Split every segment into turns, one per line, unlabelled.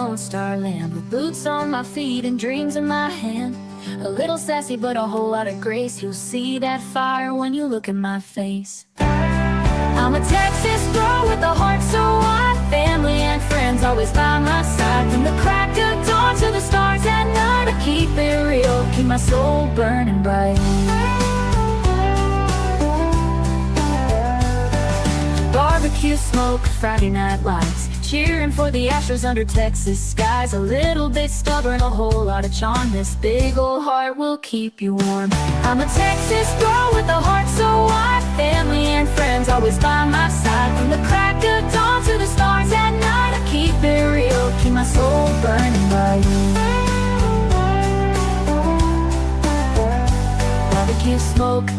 Lone Star Land, with boots on my feet and dreams in my hand. A little sassy but a whole lot of grace. You'll see that fire when you look in my face. I'm a Texas girl with a heart so wide, family and friends always by my side. From the crack of dawn to the stars at night, I keep it real, keep my soul burning bright. Barbecue smoke, Friday night lights, cheering for the Astros under Texas skies. A little bit stubborn, a whole lot of charm. This big old heart will keep you warm. I'm a Texas girl with a heart so wide, family and friends always by my side. From the crack of dawn to the stars at night, I keep it real, keep my soul burning bright. Barbecue smoke,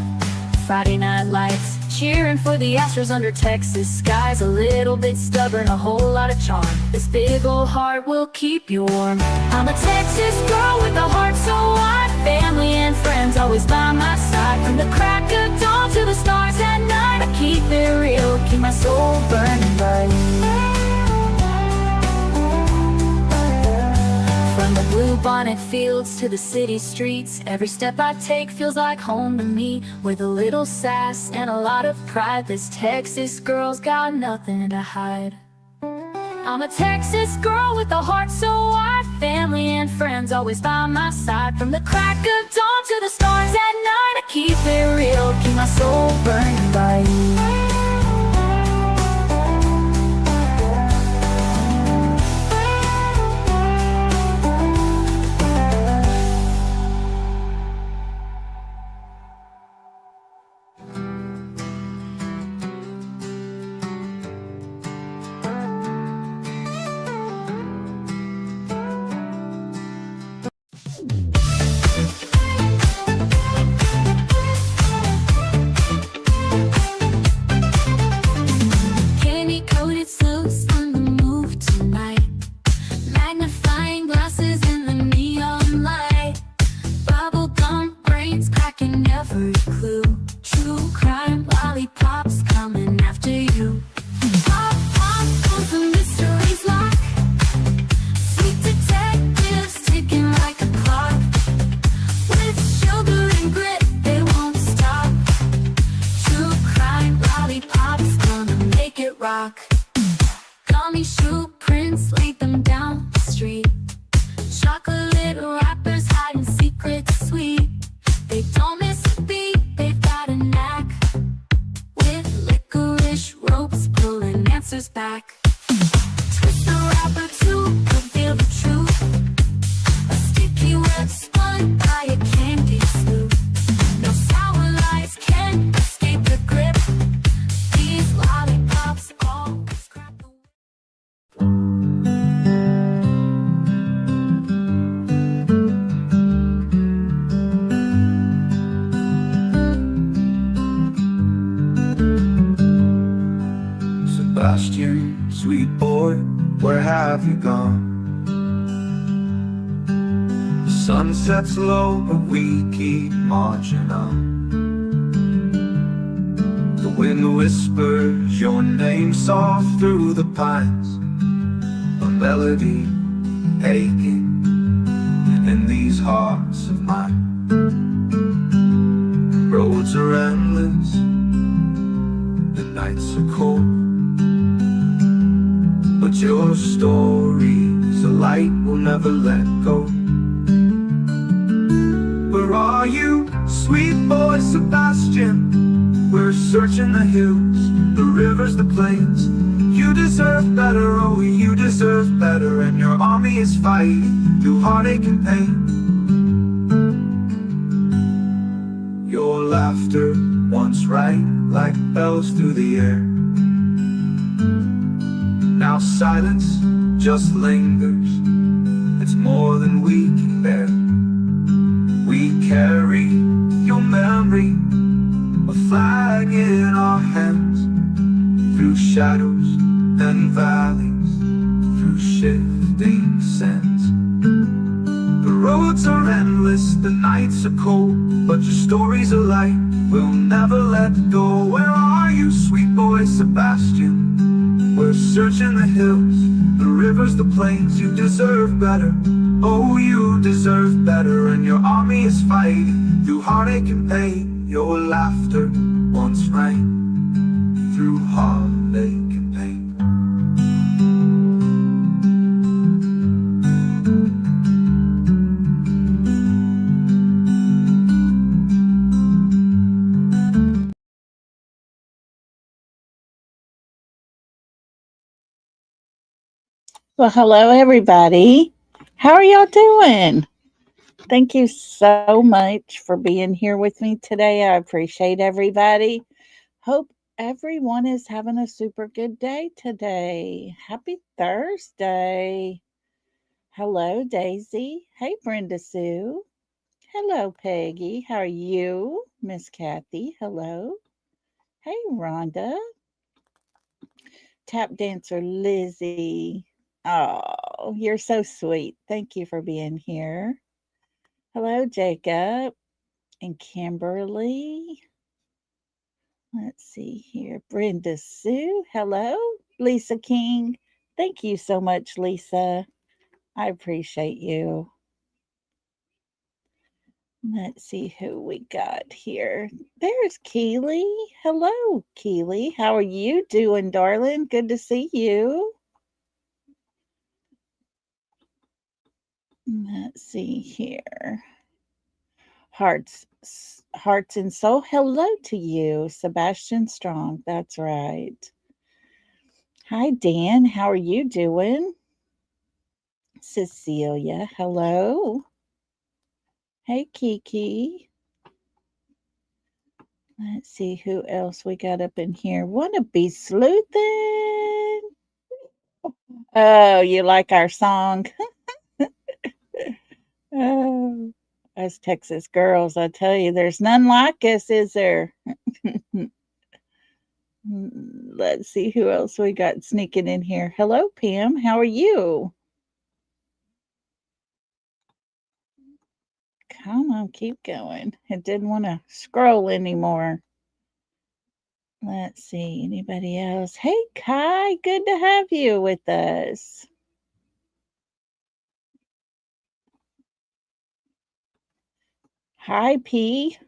Friday night lights, cheering for the Astros under Texas skies. A little bit stubborn, a whole lot of charm. This big old heart will keep you warm. I'm a Texas girl with a heart so wide, family and friends always by my side. From the crack of dawn to the stars at night, I keep it real, keep my soul burning bright. From the blue bonnet fields to the city streets, every step I take feels like home to me. With a little sass and a lot of pride, this Texas girl's got nothing to hide. I'm a Texas girl with a heart so wide, family and friends always by my side. From the crack of dawn to the stars at night, I keep it real, keep my soul burning bright. Gummy shoe prints, laid them down the street. Chocolate wrappers hiding secrets sweet. They don't miss a beat, they've got a knack. With licorice ropes pulling answers back. Twist the wrapper to reveal the truth. A sticky web spun by a candy sloop. No sour lies can escape the grip. These lollipops always crack the whip.
Sebastian, sweet boy, where have you gone? The sun sets low, but we keep marching on. The wind whispers your name soft through the pines, a melody aching in these hearts of mine. Roads are endless, the nights are cold, but your story's a light we'll never let go. Where are you, sweet boy Sebastian? We're searching the hills, the rivers, the plains. You deserve better, oh you deserve better. And your army is fighting through heartache and pain. Your laughter once rang like bells through the air. Now silence just lingers, it's more than we can bear. We carry your memory, a flag in our hands. Through shadows and valleys, through shifting sands. The roads are endless, the nights are cold, but your story's a light we'll never let go. Where are you, sweet boy Sebastian? We're searching the hills, the rivers, the plains, you deserve better. Oh, you deserve better, and your army is fighting through heartache and pain. Your laughter once rang through heartache and pain.
Well, hello, everybody. How are y'all doing? Thank you so much for being here with me today. I appreciate everybody. Hope everyone is having a super good day today. Happy Thursday. Hello, Daisy. Hey, Brenda Sue. Hello, Peggy. How are you? Miss Kathy. Hello. Hey, Rhonda. Tap dancer Lizzie. Oh, you're so sweet. Thank you for being here. Hello, Jacob and Kimberly. Let's see here. Brenda Sue. Hello. Lisa King. Thank you so much, Lisa. I appreciate you. Let's see who we got here. There's Keely. Hello, Keely. How are you doing, darling? Good to see you. Let's see here. Hearts and soul. Hello to you, Sebastian Strong. That's right. Hi, Dan. How are you doing? Cecilia. Hello. Hey, Kiki. Let's see who else we got up in here. Wanna be sleuthing? Oh, you like our song? Oh, us Texas girls, I tell you, there's none like us, is there? Let's see who else we got sneaking in here. Hello, Pam. How are you? Come on, keep going. It didn't want to scroll anymore. Let's see. Anybody else? Hey, Kai. Good to have you with us. Hi, P.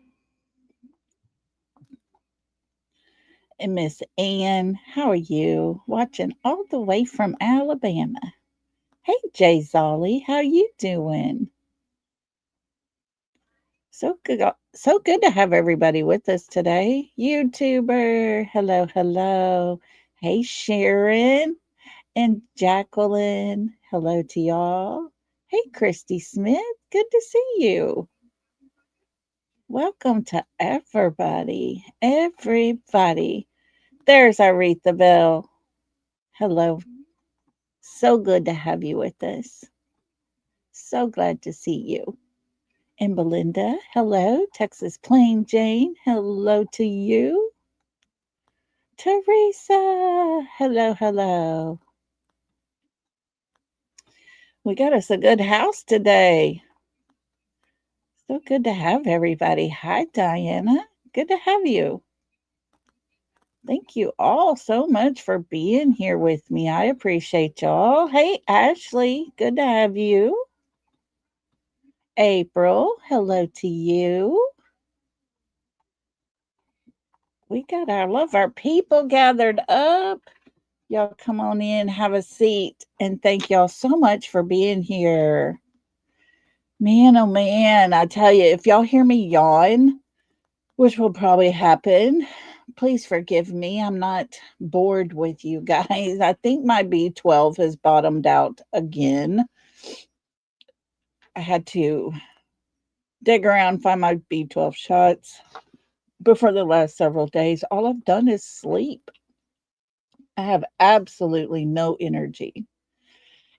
And Miss Ann. How are you? Watching all the way from Alabama. Hey, Jay Zolly. How you doing? So good to have everybody with us today. YouTuber, hello, hello. Hey, Sharon and Jacqueline, hello to y'all. Hey, Christy Smith, good to see you. Welcome to everybody, everybody. There's Aretha Bell. Hello, so good to have you with us. So glad to see you. And Belinda, hello. Texas Plain Jane, hello to you. Teresa, hello, hello. We got us a good house today. So good to have everybody. Hi, Diana. Good to have you. Thank you all so much for being here with me. I appreciate y'all. Hey, Ashley, good to have you. April, hello to you. We got our people gathered up. Y'all come on in, have a seat, and thank y'all so much for being here. Man, oh man, I tell you, if y'all hear me yawn, which will probably happen, please forgive me. I'm not bored with you guys. I think my B12 has bottomed out again. I had to dig around, find my B12 shots. But for the last several days, all I've done is sleep. I have absolutely no energy.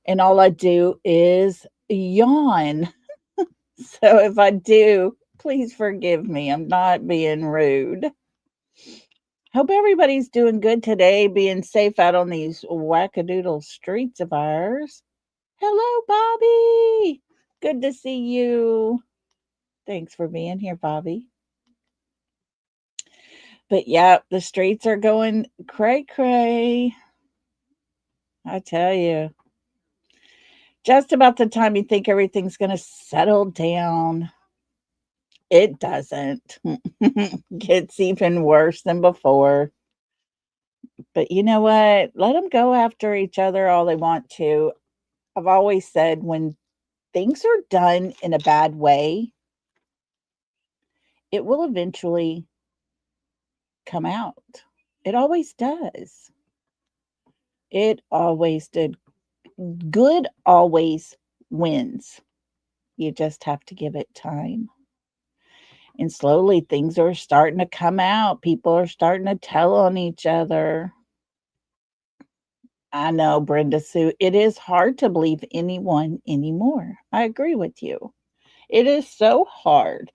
And all I do is yawn. So if I do, please forgive me. I'm not being rude. Hope everybody's doing good today, being safe out on these wackadoodle streets of ours. Hello, Bobby. Good to see you. Thanks for being here, Bobby. But yeah, the streets are going cray cray. I tell you. Just about the time you think everything's going to settle down, it doesn't. Gets even worse than before. But you know what? Let them go after each other all they want to. I've always said when things are done in a bad way, it will eventually come out. It always does. It always did. Good always wins. You just have to give it time. And slowly things are starting to come out. People are starting to tell on each other. I know, Brenda Sue, it is hard to believe anyone anymore. I agree with you. It is so hard.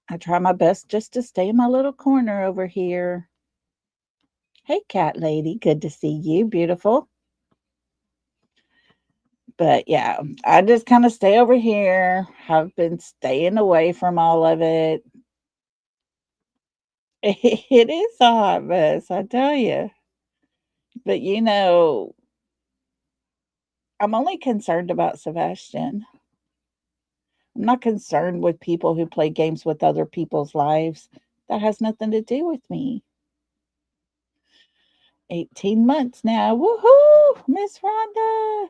I try my best just to stay in my little corner over here. Hey, cat lady, good to see you, beautiful. But yeah, I just kind of stay over here. Have been staying away from all of it. It is a hot mess, I tell you. But I'm only concerned about Sebastian. I'm not concerned with people who play games with other people's lives. That has nothing to do with me. 18 months now. Woohoo, Miss Rhonda.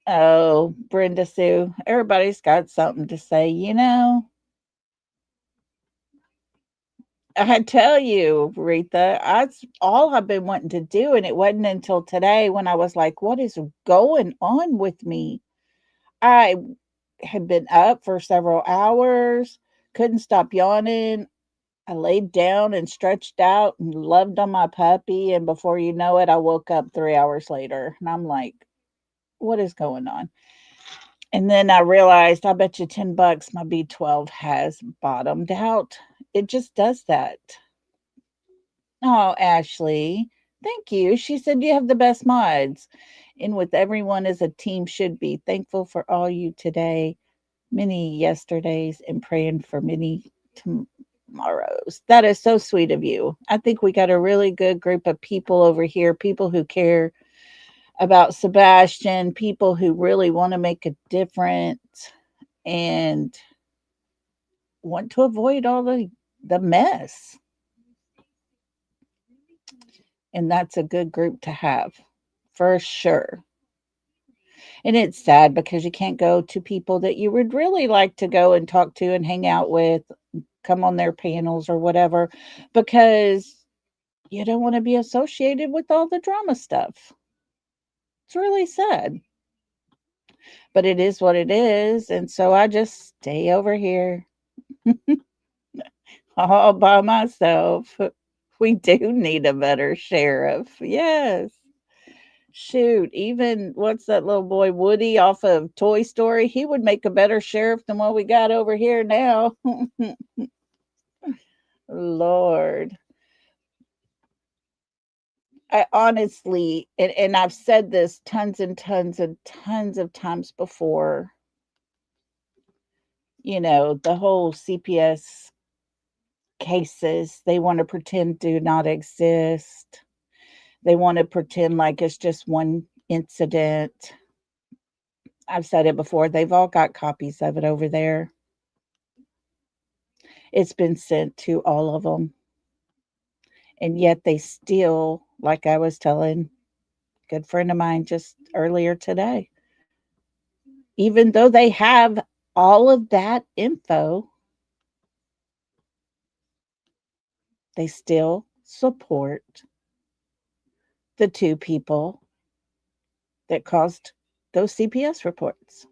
Oh, Brenda Sue. Everybody's got something to say, I tell you, Retha, that's all I've been wanting to do. And it wasn't until today when I was like, what is going on with me? I had been up for several hours, couldn't stop yawning. I laid down and stretched out and loved on my puppy. And before you know it, I woke up 3 hours later. And I'm like, what is going on? And then I realized, I bet you $10 my B12 has bottomed out. It just does that. Oh, Ashley, thank you. She said you have the best mods. And with everyone as a team should be. Thankful for all you today, many yesterdays, and praying for many tomorrows. That is so sweet of you. I think we got a really good group of people over here, people who care about Sebastian, people who really want to make a difference and want to avoid all the mess. And that's a good group to have for sure. And it's sad because you can't go to people that you would really like to go and talk to and hang out with, come on their panels or whatever, because you don't want to be associated with all the drama stuff. It's really sad, but it is what it is. And so I just stay over here all by myself. We do need a better sheriff. Yes. Shoot, even what's that little boy Woody off of Toy Story? He would make a better sheriff than what we got over here now. Lord. I honestly, and I've said this tons and tons and tons of times before, the whole CPS cases, they want to pretend do not exist. They want to pretend like it's just one incident. I've said it before. They've all got copies of it over there. It's been sent to all of them. And yet they still, like I was telling a good friend of mine just earlier today, even though they have all of that info, they still support the two people that caused those CPS reports.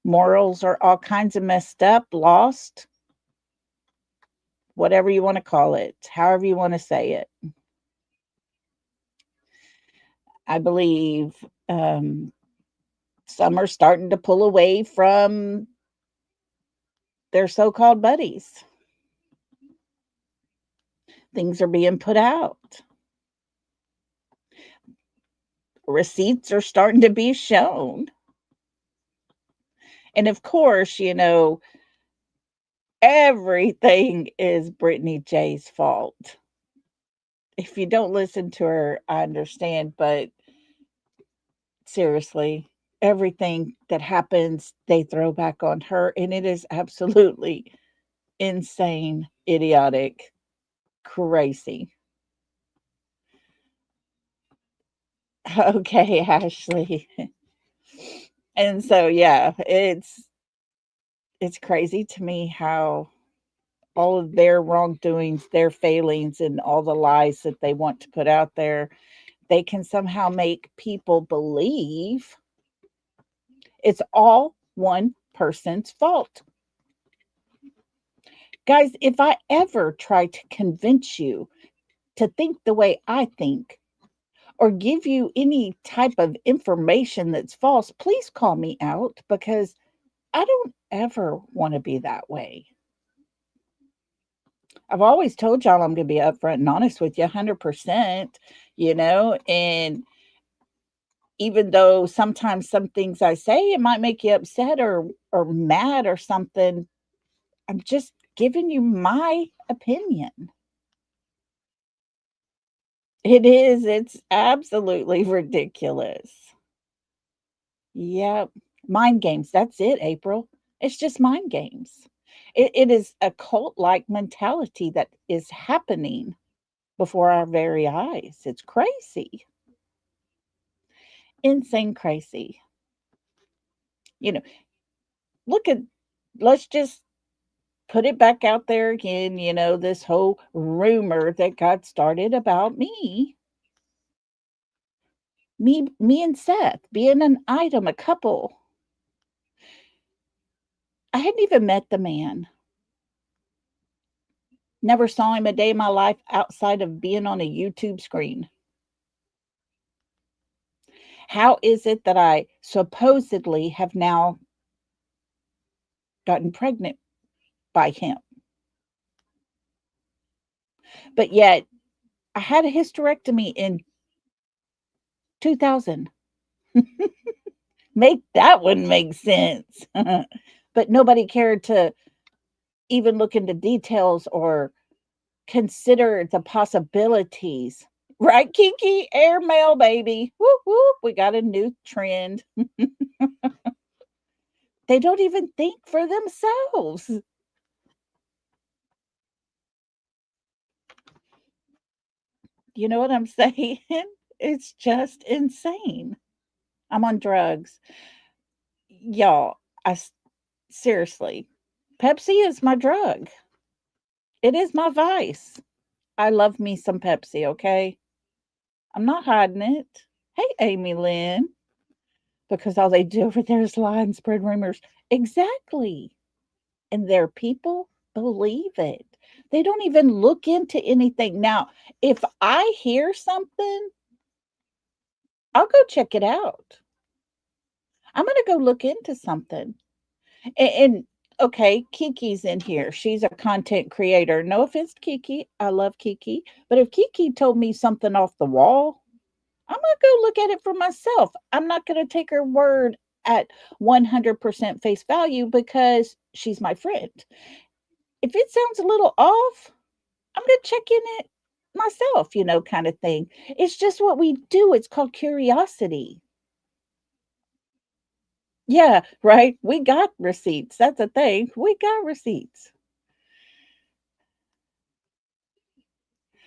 Morals are all kinds of messed up, lost, whatever you want to call it, however you want to say it. I believe some are starting to pull away from their so called buddies. Things are being put out. Receipts are starting to be shown. And of course, everything is Brittany J's fault. If you don't listen to her, I understand, but seriously, everything that happens, they throw back on her, and it is absolutely insane, idiotic, crazy. Okay, Ashley. And so, yeah, it's crazy to me how all of their wrongdoings, their failings, and all the lies that they want to put out there, they can somehow make people believe it's all one person's fault. Guys, if I ever try to convince you to think the way I think or give you any type of information that's false, please call me out because I don't ever want to be that way. I've always told y'all I'm going to be upfront and honest with you 100%, and even though sometimes some things I say it might make you upset or mad or something, I'm just giving you my opinion. It is. It's absolutely ridiculous. Yep. Mind games. That's it, April. It's just mind games. It is a cult like mentality that is happening before our very eyes. It's crazy. Insane crazy. You know, look at, let's just put it back out there again, this whole rumor that got started about me and Seth being an item, a couple. I hadn't even met the man. Never saw him a day in my life outside of being on a YouTube screen. How is it that I supposedly have now gotten pregnant by him? But yet I had a hysterectomy in 2000. Make that one make sense. But nobody cared to even look into details or consider the possibilities. Right, Kiki? Airmail, baby. Whoop, whoop. We got a new trend. They don't even think for themselves. You know what I'm saying? It's just insane. I'm on drugs. Y'all, seriously, Pepsi is my drug. It is my vice. I love me some Pepsi, okay? I'm not hiding it. Hey, Amy Lynn, because all they do over there is lie and spread rumors. Exactly. And their people believe it. They don't even look into anything. Now, if I hear something, I'll go check it out. I'm going to go look into something. And okay, Kiki's in here. She's a content creator. No offense to Kiki. I love Kiki. But if Kiki told me something off the wall, I'm going to go look at it for myself. I'm not going to take her word at 100% face value because she's my friend. If it sounds a little off, I'm going to check in it myself, kind of thing. It's just what we do. It's called curiosity. Yeah, right. We got receipts. That's a thing. We got receipts.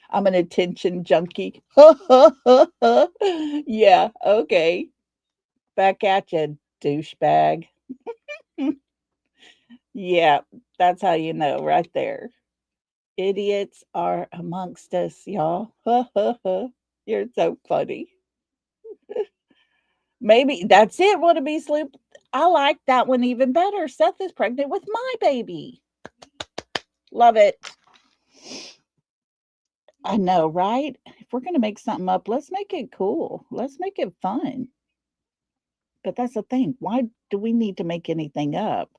I'm an attention junkie. Yeah, okay. Back at you, douchebag. Yeah, that's how you know right there. Idiots are amongst us, y'all. You're so funny. Maybe that's it. Want to be sloop? I like that one even better. Seth is pregnant with my baby. Love it. I know, right? If we're going to make something up, let's make it cool. Let's make it fun. But that's the thing. Why do we need to make anything up?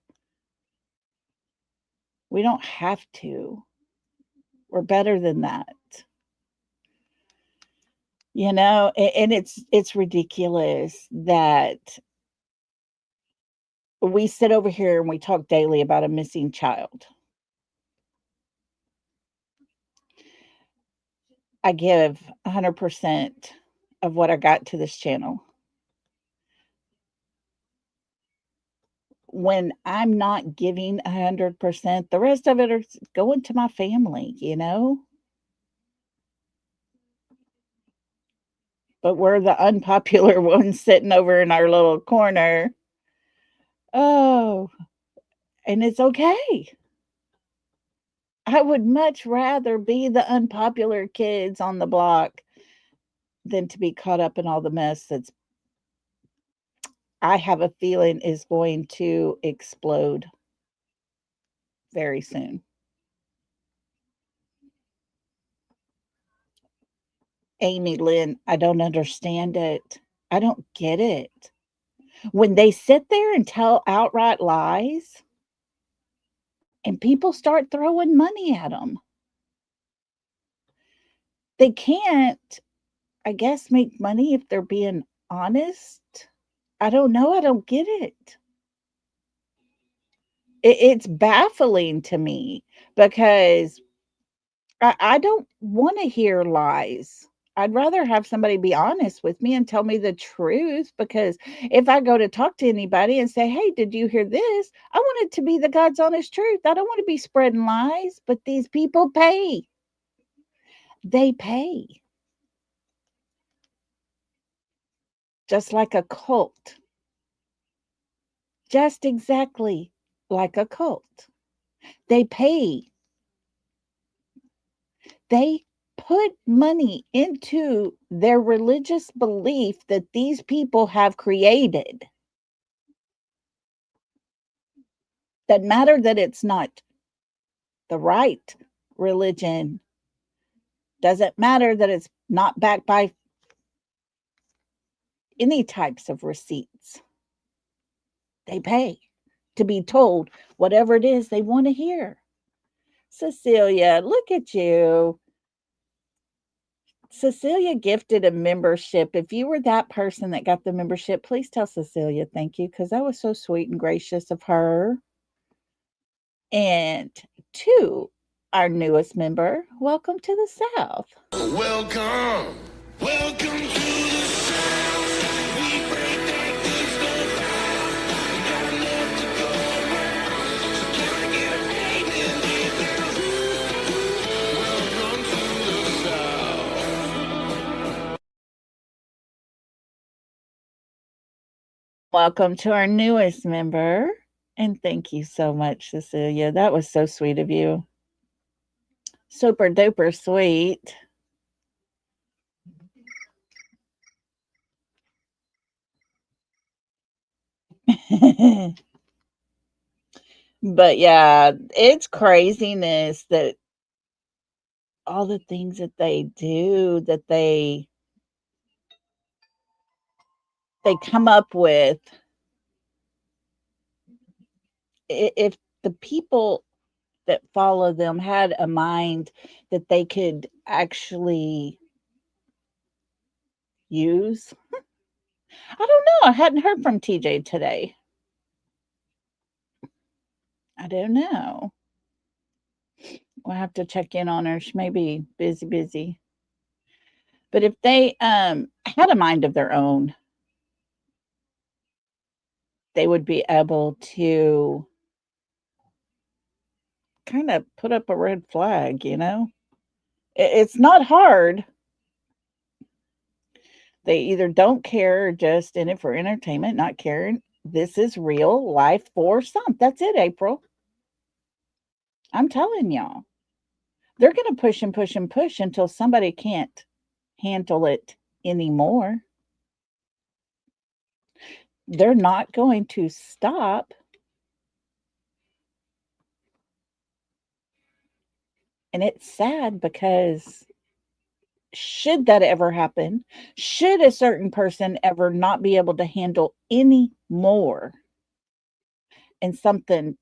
We don't have to. We're better than that. And it's ridiculous that we sit over here and we talk daily about a missing child. I give 100% of what I got to this channel. When I'm not giving 100%, the rest of it is going to my family, you know? But we're the unpopular ones sitting over in our little corner. Oh, and it's okay. I would much rather be the unpopular kids on the block than to be caught up in all the mess that's, I have a feeling, is going to explode very soon. Amy Lynn, I don't understand it. I don't get it. When they sit there and tell outright lies and people start throwing money at them, they can't, I guess, make money if they're being honest. I don't know. I don't get it. It's baffling to me because I don't want to hear lies. I'd rather have somebody be honest with me and tell me the truth, because if I go to talk to anybody and say, "Hey, did you hear this?" I want it to be the God's honest truth. I don't want to be spreading lies, but these people pay. They pay. Just like a cult. Just exactly like a cult. They pay. They put money into their religious belief that these people have created. Doesn't matter that it's not the right religion. Doesn't matter that it's not backed by any types of receipts. They pay to be told whatever it is they want to hear. Cecilia, look at you. Cecilia gifted a membership. If you were that person that got the membership, please tell Cecilia thank you, because that was so sweet and gracious of her. And to our newest member, welcome to the South.
Welcome, welcome to the South. We break that good stuff down. Got enough to go around. So can I get a amen in there? Welcome to the South.
Welcome to our newest member. And thank you so much, Cecilia. That was so sweet of you. Super duper sweet. But yeah, it's craziness that all the things that they do, that they come up with. If the people that follow them had a mind that they could actually use. I don't know. I hadn't heard from TJ today. I don't know. We'll have to check in on her. She may be busy. But if they had a mind of their own, they would be able to kind of put up a red flag, you know? It's not hard. They either don't care or just in it for entertainment, not caring. This is real life for some. That's it, April. I'm telling y'all. They're going to push and push and push until somebody can't handle it anymore. They're not going to stop. And it's sad because should that ever happen, should a certain person ever not be able to handle any more and something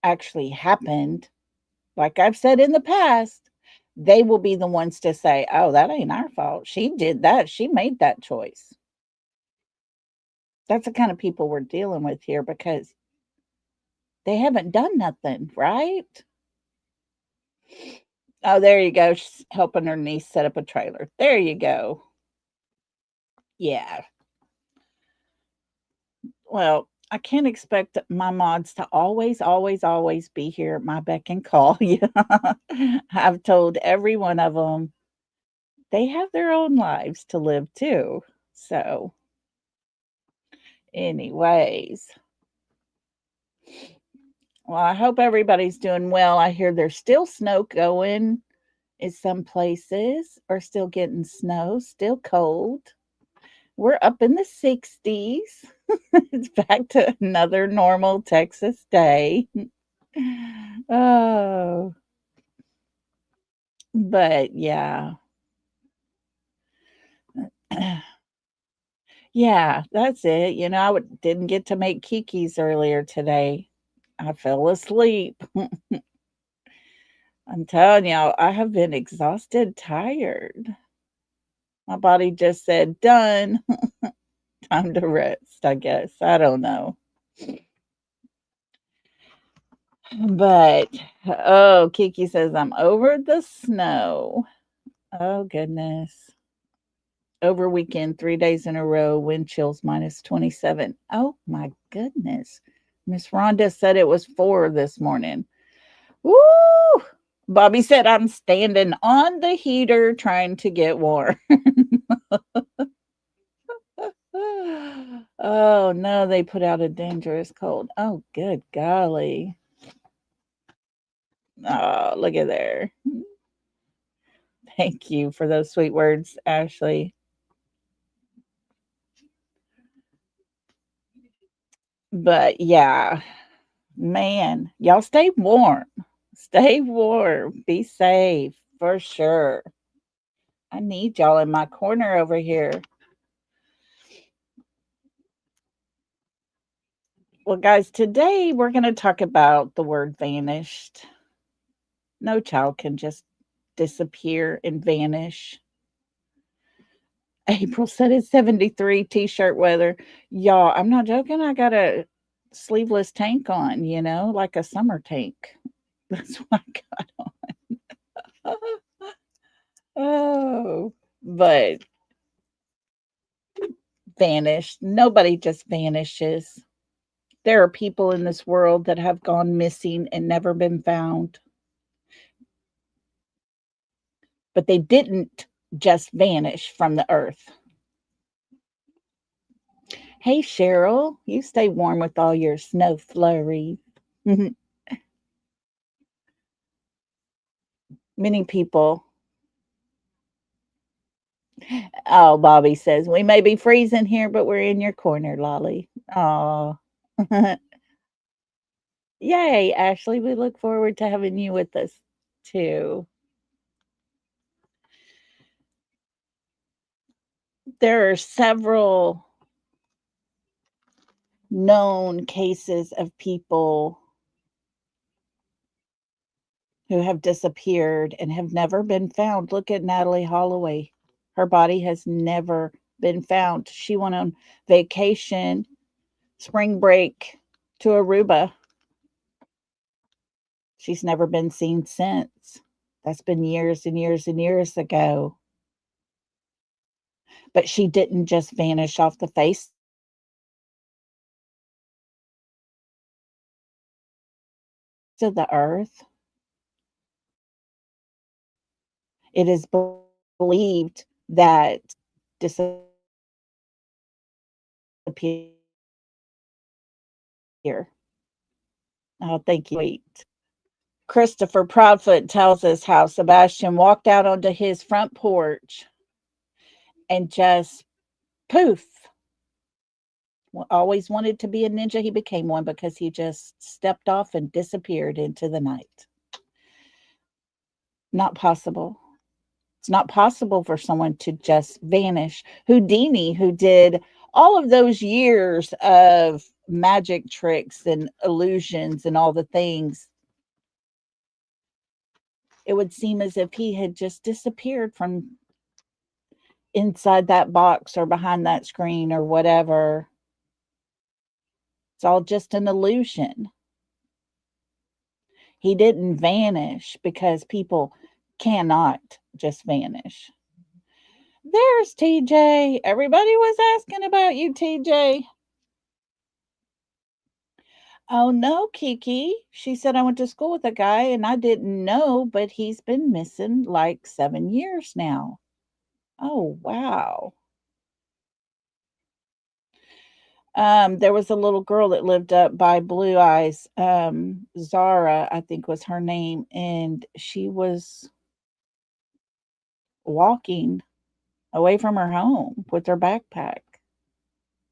actually happened, like I've said in the past, they will be the ones to say, "Oh, that ain't our fault. She did that. She made that choice." That's the kind of people we're dealing with here because they haven't done nothing, right? Oh, there you go. She's helping her niece set up a trailer. There you go. Yeah. Well, I can't expect my mods to always, always, always be here at my beck and call. Yeah. I've told every one of them they have their own lives to live too. So, anyways, well, I hope everybody's doing well. I hear there's still snow going in some places, or still getting snow, still cold. We're up in the 60s. It's back to another normal Texas day. Oh, but yeah. Yeah, that's it. Didn't get to make Kiki's earlier today. I fell asleep. I'm telling y'all, I have been exhausted, tired. My body just said, done. Time to rest, I guess. I don't know. But, oh, Kiki says, I'm over the snow. Oh, goodness. Over weekend, 3 days in a row, wind chills -27. Oh, my goodness. Miss Rhonda said it was 4 this morning. Woo! Bobby said, I'm standing on the heater trying to get warm. Oh, no, they put out a dangerous cold. Oh, good golly. Oh, look at there. Thank you for those sweet words, Ashley. But yeah, man, y'all stay warm. Stay warm. Be safe for sure. I need y'all in my corner over here. Well, guys, today we're going to talk about the word vanished. No child can just disappear and vanish. April said it's 73 t-shirt weather. Y'all, I'm not joking. I got a sleeveless tank on, like a summer tank. That's what I got on. Oh, but vanished. Nobody just vanishes. There are people in this world that have gone missing and never been found, but they didn't just vanish from the earth. Hey, Cheryl, you stay warm with all your snow flurries. Many people. Oh, Bobby says, we may be freezing here, but we're in your corner, Lolly. Oh, yay, Ashley. We look forward to having you with us too. There are several known cases of people who have disappeared and have never been found. Look at Natalie Holloway. Her body has never been found. She went on vacation, spring break to Aruba. She's never been seen since. That's been years and years and years ago. But she didn't just vanish off the face of the earth. It is believed that disappear. Oh, thank you. Wait. Christopher Proudfoot tells us how Sebastian walked out onto his front porch and just poof. Always wanted to be a ninja. He became one because he just stepped off and disappeared into the night. Not possible. It's not possible for someone to just vanish. Houdini, who did all of those years of magic tricks and illusions and all the things, it would seem as if he had just disappeared from inside that box or behind that screen or whatever. It's all just an illusion. He didn't vanish because people cannot just vanish. There's TJ. Everybody was asking about you, TJ. Oh no, Kiki. She said I went to school with a guy and I didn't know, but he's been missing like 7 years now. Oh wow. There was a little girl that lived up by Blue Eyes. Zara, I think was her name, and she was walking away from her home with her backpack.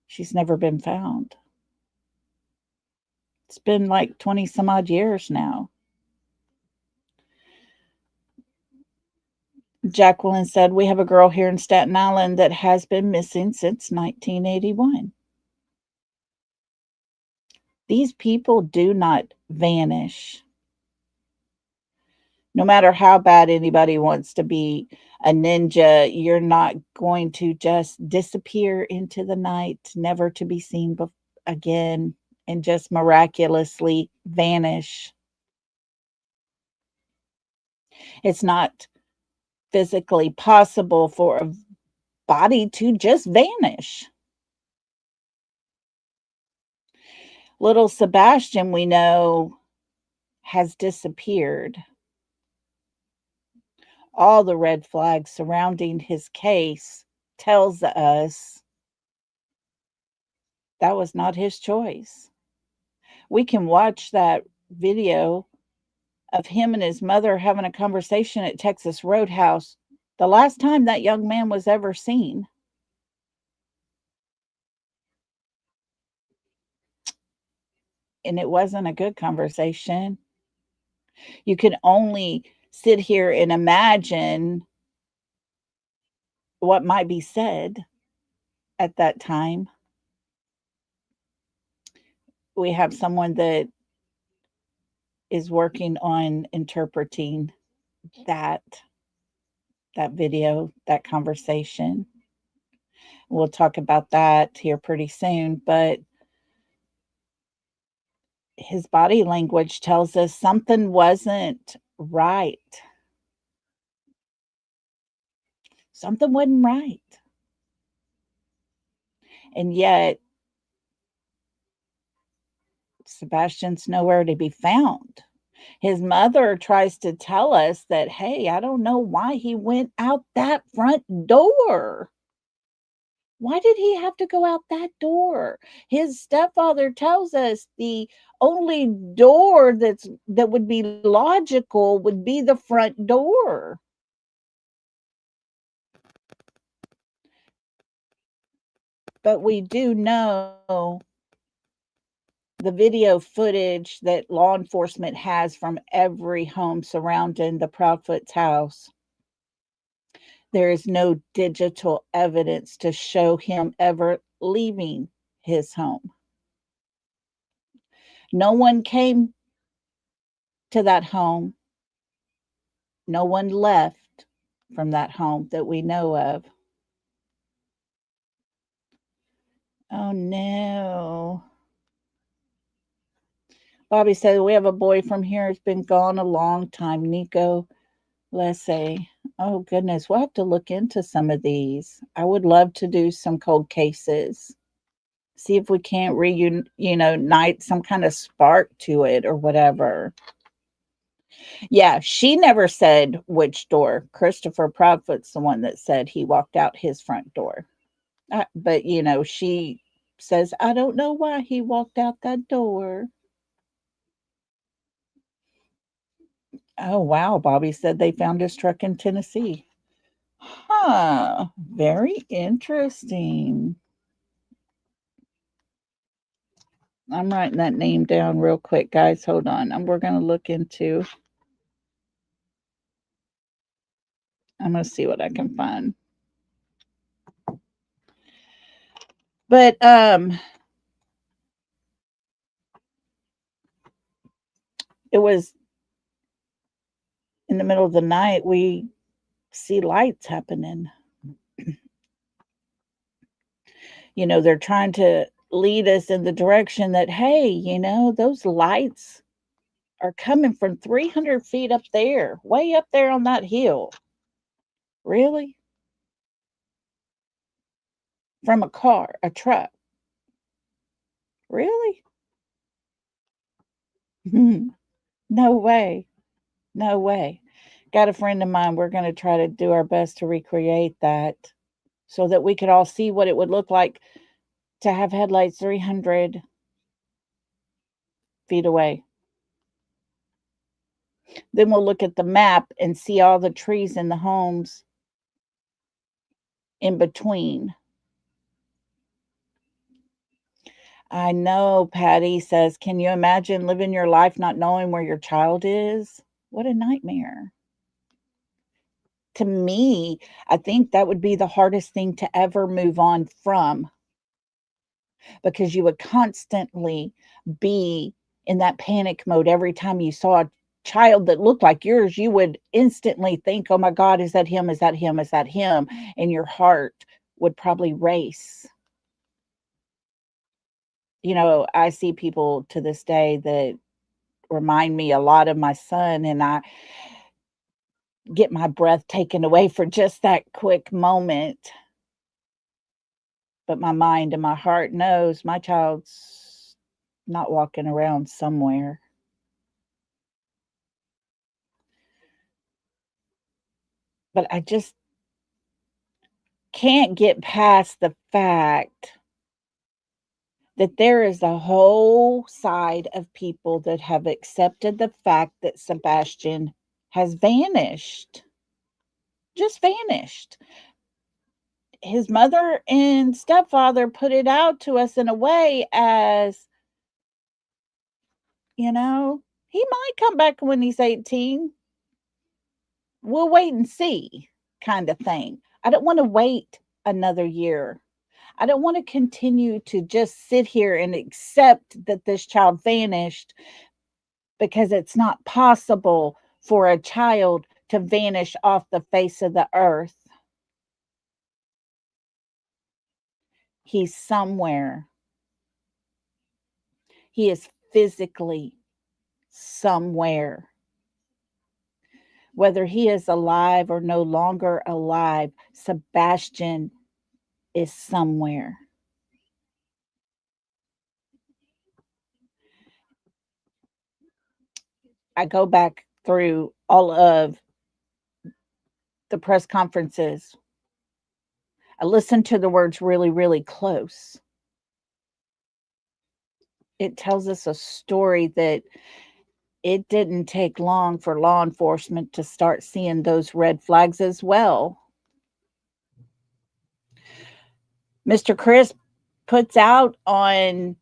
She's never been found. It's been like 20 some odd years now. Jacqueline said, we have a girl here in Staten Island that has been missing since 1981. These people do not vanish. No matter how bad anybody wants to be a ninja, you're not going to just disappear into the night, never to be seen again, and just miraculously vanish. It's not physically possible for a body to just vanish. Little Sebastian, we know, has disappeared. All the red flags surrounding his case tells us that was not his choice. We can watch that video of him and his mother having a conversation at Texas Roadhouse, the last time that young man was ever seen. And it wasn't a good conversation. You can only sit here and imagine what might be said at that time. We have someone that is working on interpreting that video, that conversation. We'll talk about that here pretty soon, but his body language tells us something wasn't right. Something wasn't right. And yet, Sebastian's nowhere to be found. His mother tries to tell us that, hey, I don't know why he went out that front door. Why did he have to go out that door? His stepfather tells us the only door that would be logical would be the front door. But we do know the video footage that law enforcement has from every home surrounding the Proudfoot's house. There is no digital evidence to show him ever leaving his home. No one came to that home. No one left from that home that we know of. Oh no. Bobby said, we have a boy from here who's been gone a long time. Nico, let's say. Oh goodness, we'll have to look into some of these. I would love to do some cold cases. See if we can't reunite some kind of spark to it or whatever. Yeah, she never said which door. Christopher Proudfoot's the one that said he walked out his front door. But, she says, I don't know why he walked out that door. Oh, wow. Bobby said they found his truck in Tennessee. Huh. Very interesting. I'm writing that name down real quick, guys. Hold on. We're going to look into. I'm going to see what I can find. But it was in the middle of the night. We see lights happening. They're trying to lead us in the direction that, hey, those lights are coming from 300 feet up there, way up there on that hill. Really? From a car, a truck. Really? No way. No way. Got a friend of mine. We're going to try to do our best to recreate that so that we could all see what it would look like to have headlights 300 feet away. Then we'll look at the map and see all the trees and the homes in between. I know, Patty says, can you imagine living your life not knowing where your child is? What a nightmare. To me, I think that would be the hardest thing to ever move on from, because you would constantly be in that panic mode. Every time you saw a child that looked like yours, you would instantly think, oh my God, is that him? Is that him? Is that him? And your heart would probably race. You know, I see people to this day that remind me a lot of my son, and I get my breath taken away for just that quick moment. But my mind and my heart knows my child's not walking around somewhere. But I just can't get past the fact that there is a whole side of people that have accepted the fact that Sebastian has vanished. Just vanished. His mother and stepfather put it out to us in a way as, you know, he might come back when he's 18. We'll wait and see, kind of thing. I don't want to wait another year. I don't want to continue to just sit here and accept that this child vanished, because it's not possible for a child to vanish off the face of the earth. He's somewhere. He is physically somewhere. Whether he is alive or no longer alive, Sebastian is somewhere. I go back through all of the press conferences. I listen to the words really, really close. It tells us a story that it didn't take long for law enforcement to start seeing those red flags as well. Mr. Chris puts out on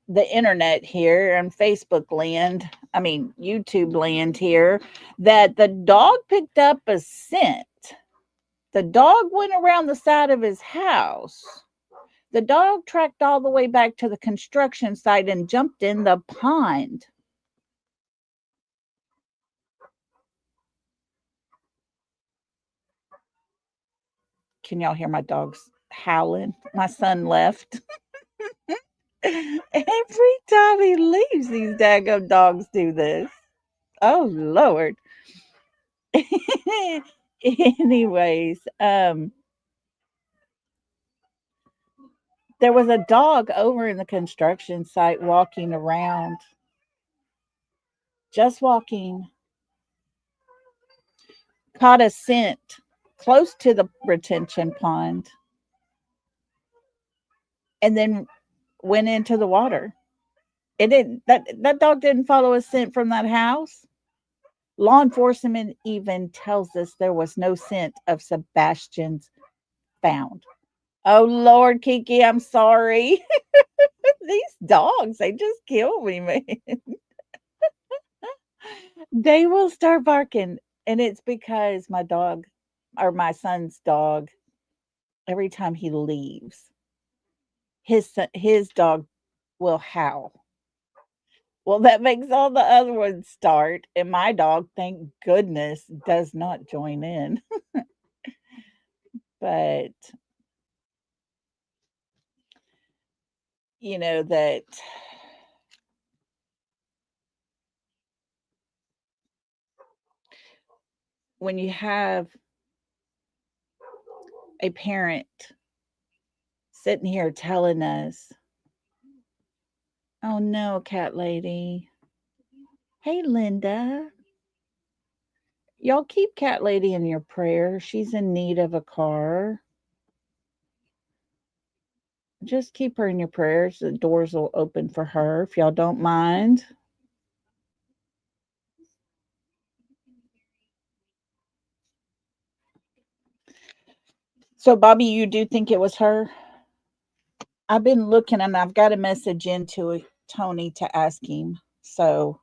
the internet here and Facebook land, I mean, YouTube land here, that the dog picked up a scent. The dog went around the side of his house. The dog tracked all the way back to the construction site and jumped in the pond. Can y'all hear my dogs howling? My son left. Every time he leaves, these daggum dogs do this. Oh, Lord. Anyways, there was a dog over in the construction site walking around, just walking, caught a scent close to the retention pond, and then went into the water. It didn't that dog didn't follow a scent from that house. Law enforcement even tells us there was no scent of Sebastian's found. Oh Lord, Kiki, I'm sorry. These dogs, they just kill me, man. They will start barking. And it's because my dog, or my son's dog, every time he leaves, his dog will howl. Well, that makes all the other ones start, and my dog, thank goodness, does not join in. But you know that when you have a parent sitting here telling us, oh no, cat lady. Hey, Linda. Y'all keep cat lady in your prayers. She's in need of a car. Just keep her in your prayers. The doors will open for her if y'all don't mind. So, Bobby, you do think it was her? I've been looking and I've got a message into Tony to ask him. So,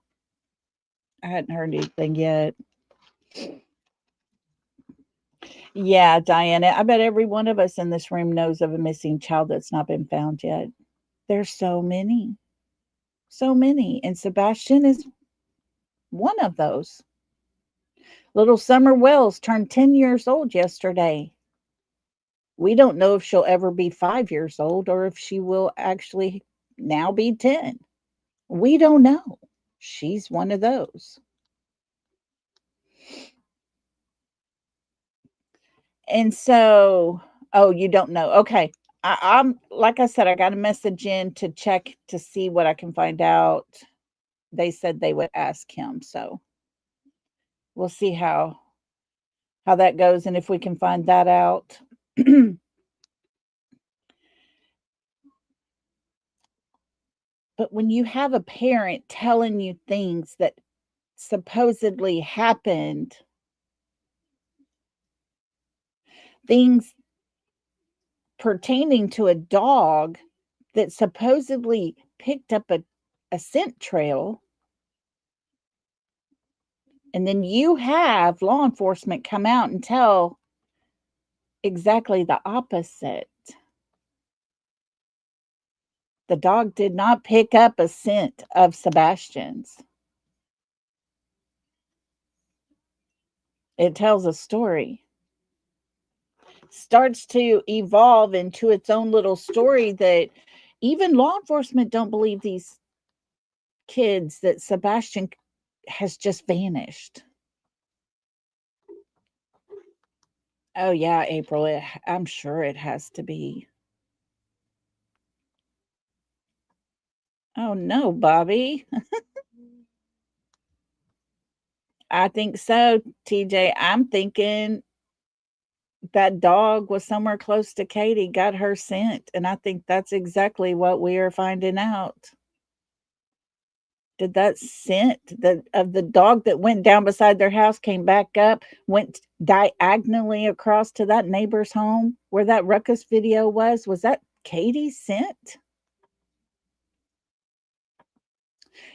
I hadn't heard anything yet. Yeah, Diana, I bet every one of us in this room knows of a missing child that's not been found yet. There's so many, so many. And Sebastian is one of those. Little Summer Wells turned 10 years old yesterday. We don't know if she'll ever be 5 years old or if she will actually now be 10. We don't know. She's one of those. And so, oh, you don't know. Okay. I'm like I said, I got a message in to check to see what I can find out. They said they would ask him. So we'll see how that goes and if we can find that out. But when you have a parent telling you things that supposedly happened, things pertaining to a dog that supposedly picked up a scent trail, and then you have law enforcement come out and tell exactly the opposite. The dog did not pick up a scent of Sebastian's. It tells a story. Starts to evolve into its own little story that even law enforcement don't believe these kids that Sebastian has just vanished. Oh yeah, April, I'm sure it has to be. Oh no, Bobby. I think so, TJ. I'm thinking that dog was somewhere close to Katie, got her scent, and I think that's exactly what we are finding out. Did that scent of the dog that went down beside their house, came back up, went diagonally across to that neighbor's home where that ruckus video was? Was that Katie's scent?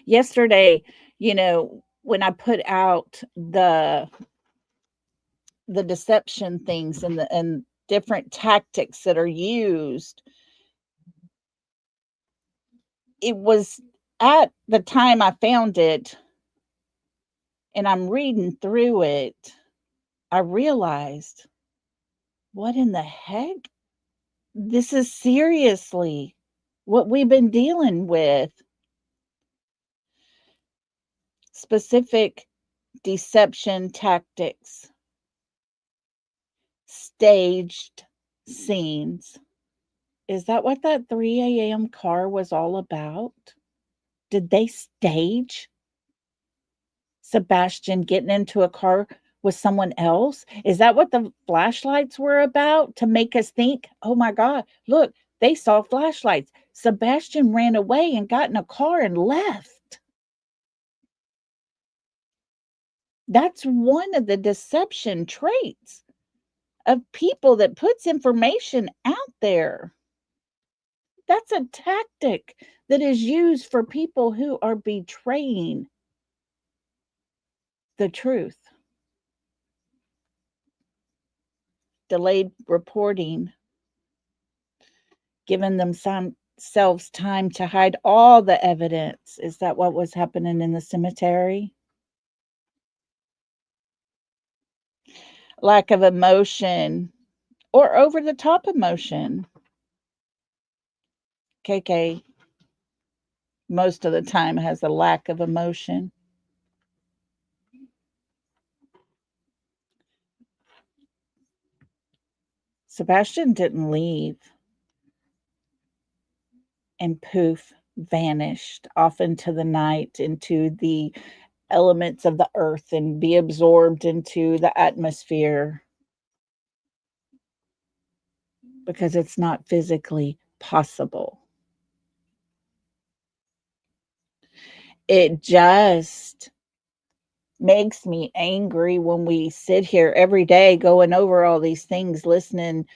Yesterday, when I put out the deception things and different tactics that are used, it was at the time I found it and I'm reading through it, I realized, what in the heck? This is seriously what we've been dealing with. Specific deception tactics, staged scenes. Is that what that 3 a.m. car was all about? Did they stage Sebastian getting into a car with someone else? Is that what the flashlights were about? To make us think, oh my God, look, they saw flashlights. Sebastian ran away and got in a car and left. That's one of the deception traits of people that puts information out there. That's a tactic that is used for people who are betraying the truth. Delayed reporting, giving themselves time to hide all the evidence. Is that what was happening in the cemetery? Lack of emotion or over the top emotion. KK most of the time has a lack of emotion. Sebastian didn't leave and poof, vanished off into the night, into the elements of the earth, and be absorbed into the atmosphere because it's not physically possible. It just makes me angry when we sit here every day going over all these things, listening,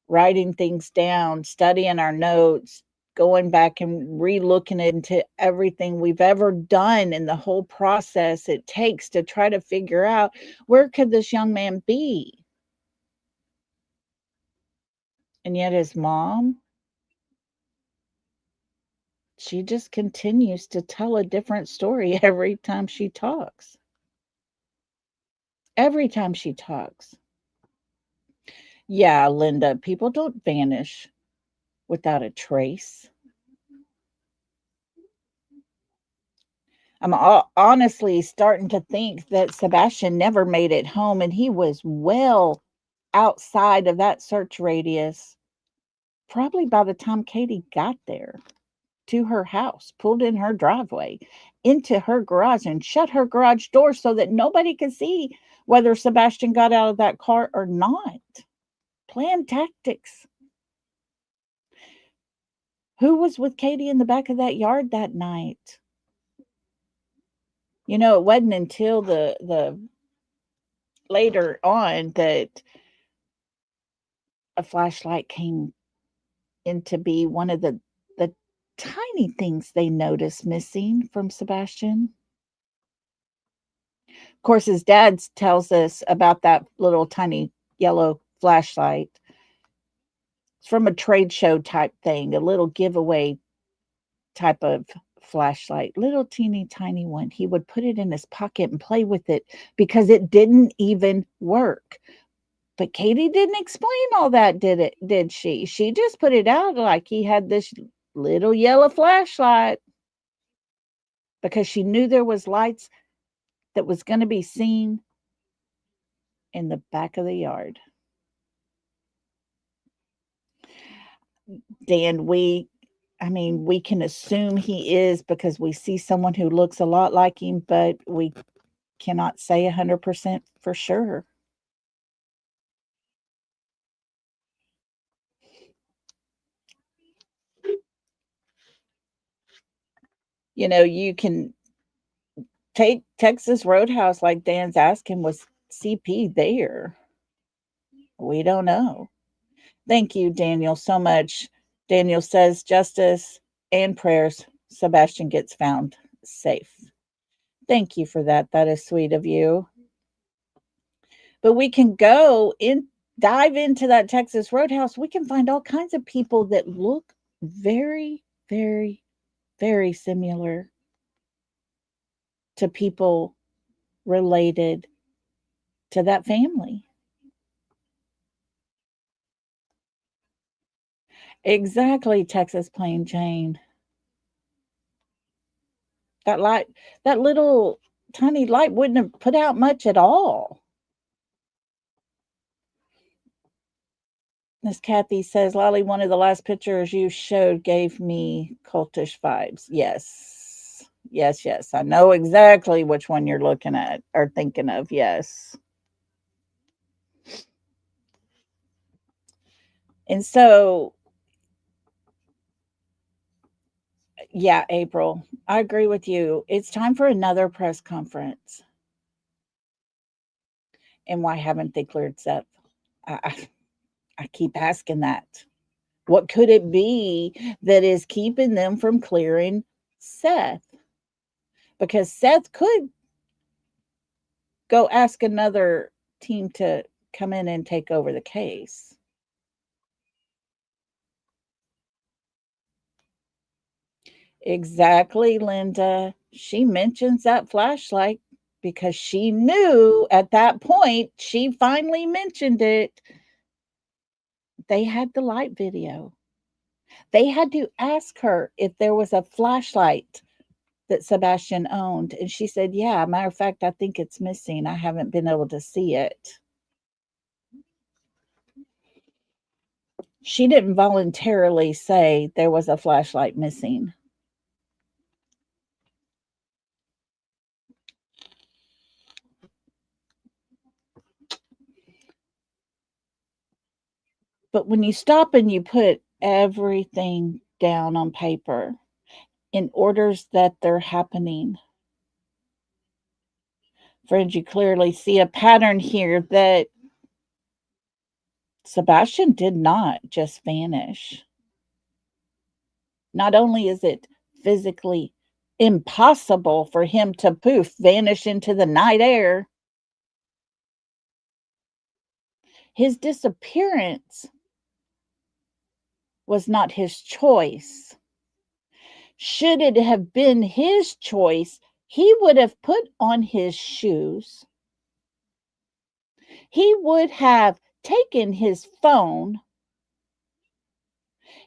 writing things down, studying our notes, going back and re-looking into everything we've ever done and the whole process it takes to try to figure out where could this young man be. And yet his mom, she just continues to tell a different story every time she talks. Every time she talks. Yeah, Linda, people don't vanish without a trace. I'm honestly starting to think that Sebastian never made it home and he was well outside of that search radius, probably by the time Katie got there to her house, pulled in her driveway, into her garage, and shut her garage door so that nobody could see whether Sebastian got out of that car or not. Planned tactics. Who was with Katie in the back of that yard that night? You know, it wasn't until the later on that a flashlight came into be one of the tiny things they noticed missing from Sebastian. Of course, his dad tells us about that little tiny yellow flashlight. It's from a trade show type thing, a little giveaway type of flashlight, little teeny tiny one. He would put it in his pocket and play with it because it didn't even work. But Katie didn't explain all that, did she? She just put it out like he had this little yellow flashlight because she knew there was lights that was going to be seen in the back of the yard. Dan, we can assume he is because we see someone who looks a lot like him, but we cannot say 100% for sure. You know, you can take Texas Roadhouse like Dan's asking, was CP there? We don't know. Thank you, Daniel, so much. Daniel says justice and prayers. Sebastian gets found safe. Thank you for that. That is sweet of you. But we can go in, dive into that Texas Roadhouse. We can find all kinds of people that look very, very, very similar to people related to that family. Exactly, Texas Plain Jane. That light, that little tiny light wouldn't have put out much at all. Miss Kathy says, Lolly, one of the last pictures you showed gave me cultish vibes. Yes. Yes, yes. I know exactly which one you're looking at or thinking of. Yes. And so, yeah, April, I agree with you. It's time for another press conference. And why haven't they cleared Seth? I keep asking that. What could it be that is keeping them from clearing Seth? Because Seth could go ask another team to come in and take over the case. Exactly, Linda. She mentions that flashlight because she knew at that point, she finally mentioned it. They had the light video. They had to ask her if there was a flashlight that Sebastian owned. And she said, yeah, matter of fact, I think it's missing. I haven't been able to see it. She didn't voluntarily say there was a flashlight missing. But when you stop and you put everything down on paper in orders that they're happening, friends, you clearly see a pattern here that Sebastian did not just vanish. Not only is it physically impossible for him to poof, vanish into the night air, his disappearance was not his choice. Should it have been his choice, he would have put on his shoes. He would have taken his phone.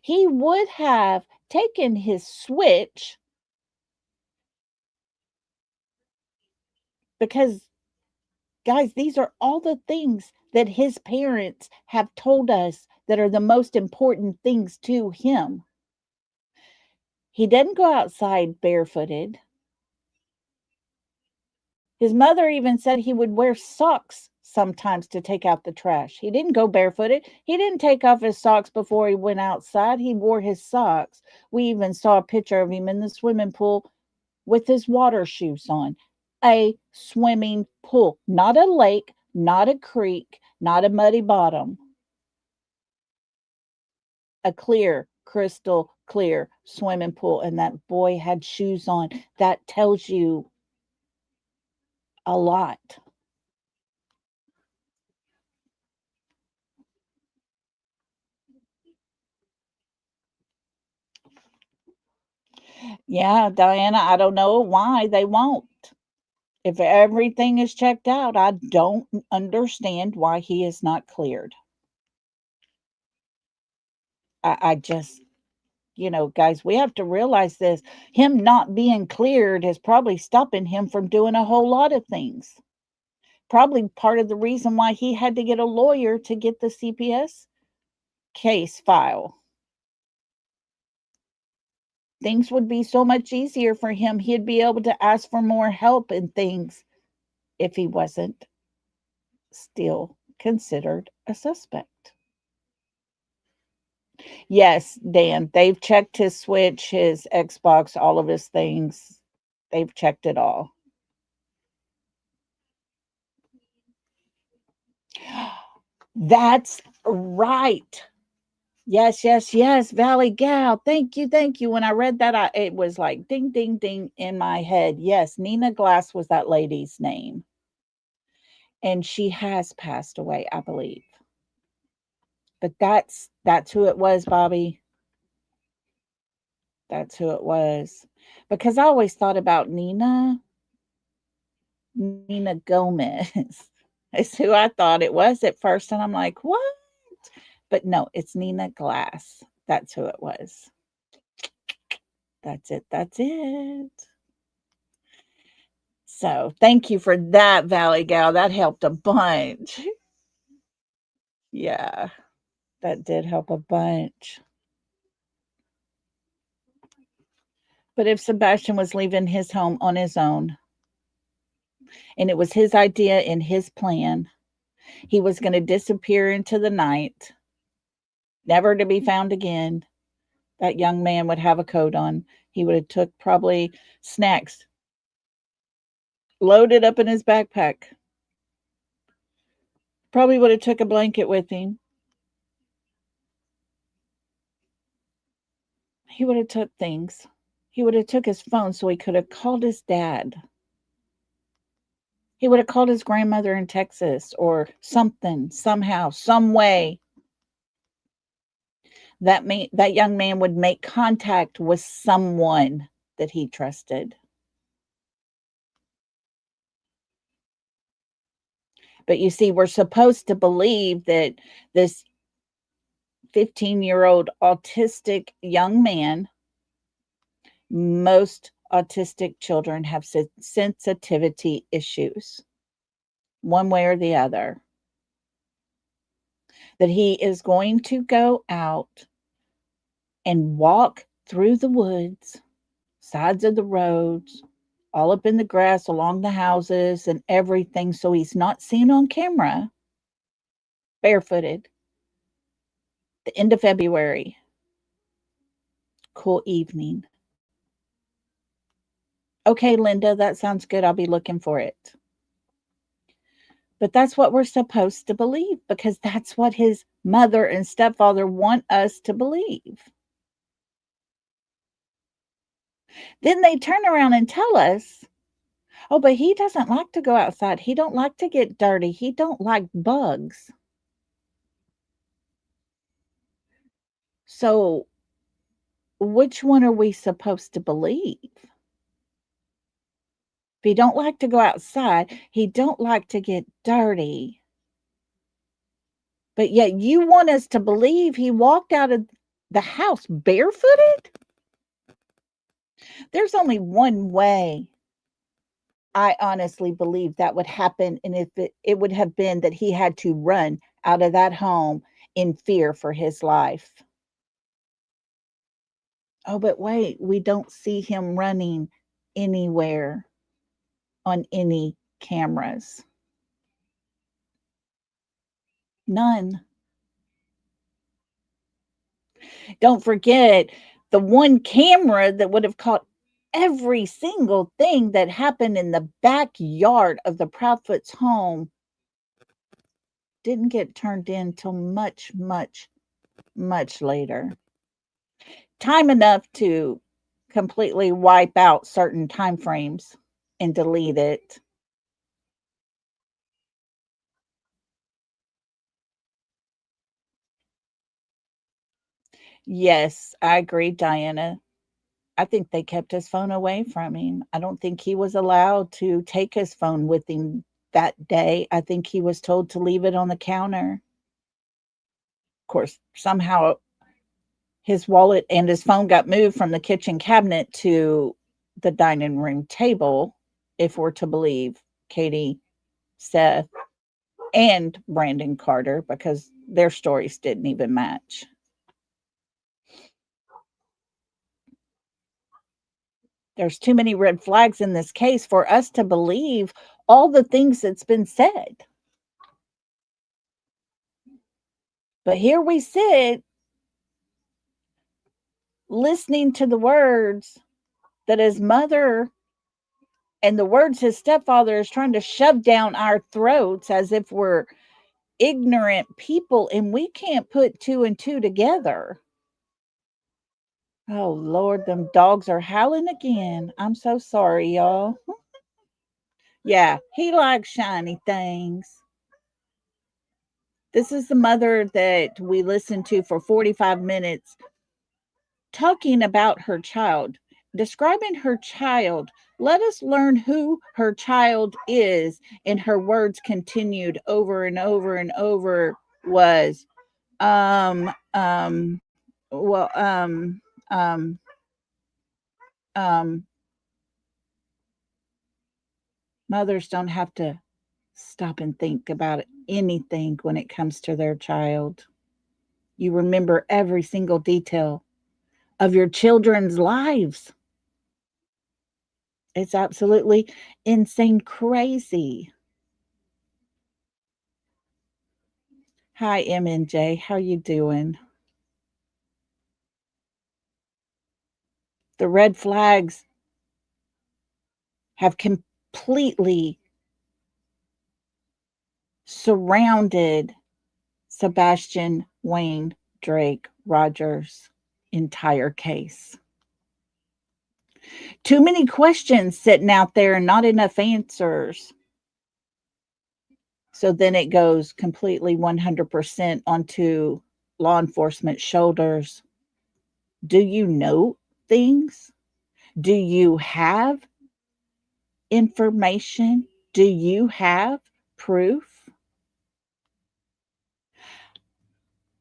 He would have taken his switch, because, guys, these are all the things that his parents have told us that are the most important things to him. He didn't go outside barefooted. His mother even said he would wear socks sometimes to take out the trash. He didn't go barefooted. He didn't take off his socks before he went outside. He wore his socks. We even saw a picture of him in the swimming pool with his water shoes on. A swimming pool, not a lake, not a creek, not a muddy bottom. A clear, crystal clear swimming pool, and that boy had shoes on. That tells you a lot. Yeah, Diana, I don't know why they won't. If everything is checked out, I don't understand why he is not cleared. I just, guys, we have to realize this. Him not being cleared is probably stopping him from doing a whole lot of things. Probably part of the reason why he had to get a lawyer to get the CPS case file. Things would be so much easier for him. He'd be able to ask for more help and things if he wasn't still considered a suspect. Yes, Dan, they've checked his Switch, his Xbox, all of his things. They've checked it all. That's right. Yes, yes, yes, Valley Gal. Thank you, thank you. When I read that, it was like ding, ding, ding in my head. Yes, Nina Glass was that lady's name. And she has passed away, I believe. But that's who it was, Bobby. That's who it was. Because I always thought about Nina Gomez is who I thought it was at first. And I'm like, what? But no, it's Nina Glass. That's who it was. That's it. That's it. So thank you for that, Valley Gal. That helped a bunch. Yeah, that did help a bunch. But if Sebastian was leaving his home on his own, and it was his idea and his plan, he was going to disappear into the night, never to be found again. That young man would have a coat on. He would have took probably snacks, loaded up in his backpack. Probably would have took a blanket with him. He would have took things. He would have took his phone so he could have called his dad. He would have called his grandmother in Texas or something, somehow, some way. That young man would make contact with someone that he trusted. But you see, we're supposed to believe that this 15-year-old autistic young man, most autistic children have sensitivity issues, one way or the other. that he is going to go out and walk through the woods, sides of the roads, all up in the grass along the houses and everything, so he's not seen on camera, barefooted. The end of February. Cool evening. Okay, Linda, that sounds good. I'll be looking for it. But that's what we're supposed to believe because that's what his mother and stepfather want us to believe. Then they turn around and tell us, oh, but he doesn't like to go outside. He don't like to get dirty. He don't like bugs. So which one are we supposed to believe? If he don't like to go outside, he don't like to get dirty. But yet you want us to believe he walked out of the house barefooted? There's only one way I honestly believe that would happen, and if it would have been that he had to run out of that home in fear for his life. Oh, but wait, we don't see him running anywhere on any cameras. None. Don't forget the one camera that would have caught every single thing that happened in the backyard of the Proudfoot's home didn't get turned in till much, much, much later. Time enough to completely wipe out certain time frames and delete it. Yes, I agree, Diana. I think they kept his phone away from him. I don't think he was allowed to take his phone with him that day. I think he was told to leave it on the counter. Of course, somehow his wallet and his phone got moved from the kitchen cabinet to the dining room table, if we're to believe Katie, Seth, and Brandon Carter, because their stories didn't even match. There's too many red flags in this case for us to believe all the things that's been said. But here we sit listening to the words that his mother and the words his stepfather is trying to shove down our throats as if we're ignorant people and we can't put two and two together. Oh, Lord, them dogs are howling again. I'm so sorry, y'all. Yeah, he likes shiny things. This is the mother that we listened to for 45 minutes talking about her child, describing her child. Let us learn who her child is. And her words continued over and over and over was, um, um, well, um, um, mothers don't have to stop and think about anything when it comes to their child. You remember every single detail of your children's lives. It's absolutely insane crazy. Hi, MNJ. How you doing? The red flags have completely surrounded Sebastian Wayne Drake Rogers' entire case. Too many questions sitting out there and not enough answers. So then it goes completely 100% onto law enforcement's shoulders. Do you know things? Do you have information? Do you have proof?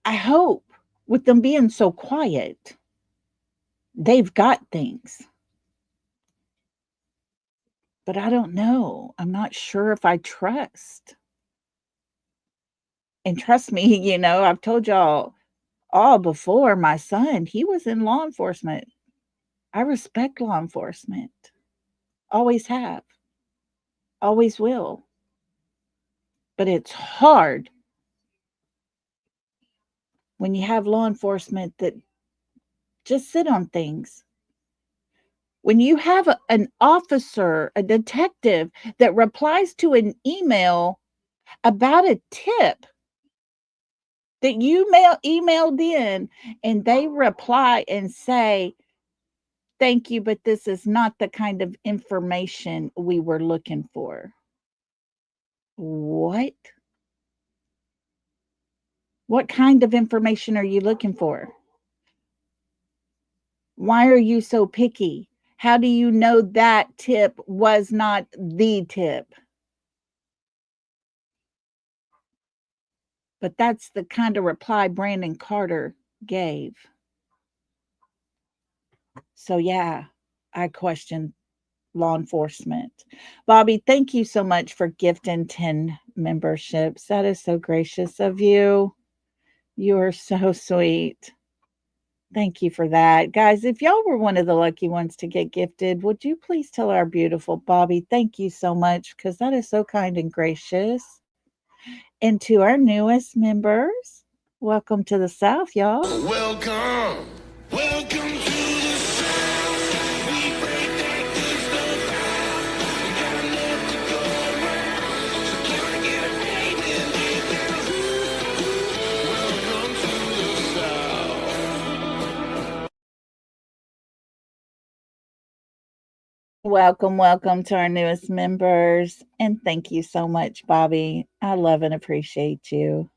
I hope with them being so quiet, they've got things. But I don't know. I'm not sure if I trust. And trust me, I've told y'all all before, my son, he was in law enforcement. I respect law enforcement. Always have. Always will. But it's hard when you have law enforcement that just sit on things. When you have an officer, a detective that replies to an email about a tip that you emailed in, and they reply and say, "Thank you, but this is not the kind of information we were looking for." What? What kind of information are you looking for? Why are you so picky? How do you know that tip was not the tip? But that's the kind of reply Brandon Carter gave. So, yeah, I question law enforcement. Bobby, thank you so much for gifting 10 memberships. That is so gracious of you. You are so sweet. Thank you for that. Guys, if y'all were one of the lucky ones to get gifted, would you please tell our beautiful Bobby, thank you so much, because that is so kind and gracious. And to our newest members, welcome to the South, y'all.
Welcome, welcome to the South. We break that good stuff out. We got enough to go around. So can I get a baby and get down? Welcome to the South.
Welcome to our newest members. And thank you so much, Bobby. I love and appreciate you.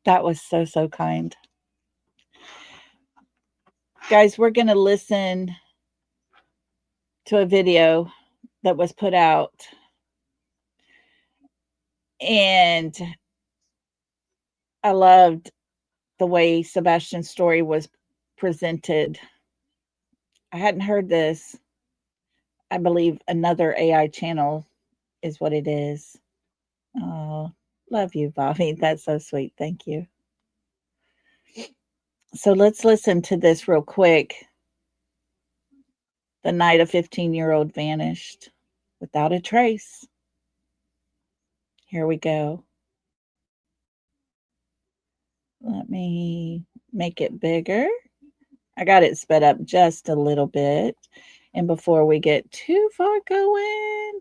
That was so, so kind. Guys, we're going to listen to a video that was put out. And I loved the way Sebastian's story was presented. I hadn't heard this. I believe another AI channel is what it is. Oh, love you, Bobby. That's so sweet. Thank you. So let's listen to this real quick. The night a 15-year-old vanished without a trace. Here we go. Let me make it bigger. I got it sped up just a little bit. And before we get too far going,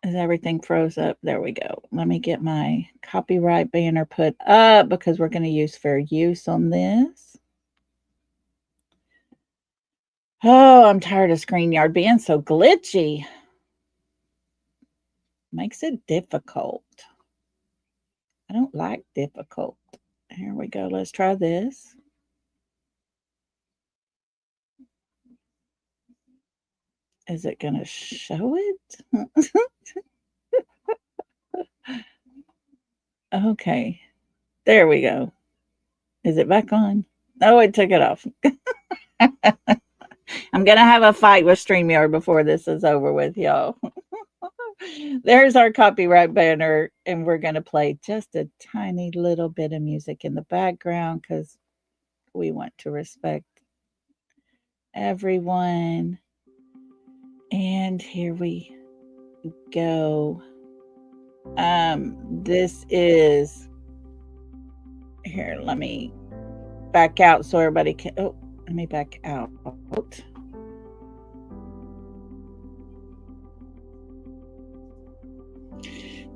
as everything froze up, there we go. Let me get my copyright banner put up because we're going to use fair use on this. Oh, I'm tired of StreamYard being so glitchy. Makes it difficult. I don't like difficult. Here we go. Let's try this. Is it going to show it? Okay. There we go. Is it back on? Oh, it took it off. I'm going to have a fight with StreamYard before this is over with, y'all. There's our copyright banner, and we're going to play just a tiny little bit of music in the background because we want to respect everyone. And here we go. This is here. Let me back out so everybody can. Oh, let me back out.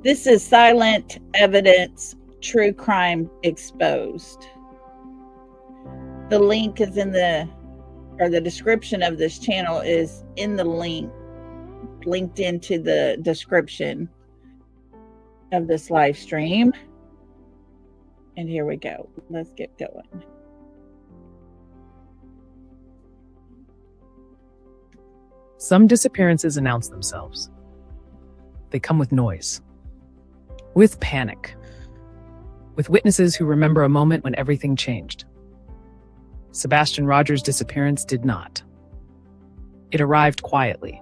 This is Silent Evidence True Crime Exposed. The link is in the description of this channel is in the linked into the description of this live stream. And here we go. Let's get going.
Some disappearances announce themselves. They come with noise, with panic, with witnesses who remember a moment when everything changed. Sebastian Rogers' disappearance did not. It arrived quietly,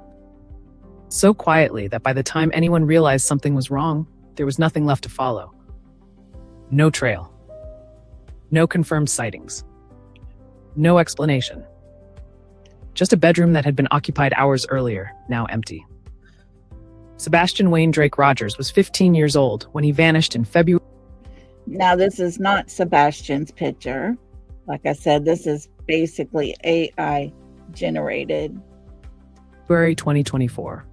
so quietly that by the time anyone realized something was wrong, there was nothing left to follow. No trail. No confirmed sightings. No explanation. Just a bedroom that had been occupied hours earlier, now empty. Sebastian Wayne Drake Rogers was 15 years old when he vanished in February
Now, this is not Sebastian's picture. Like I said, this is basically AI generated.
2024.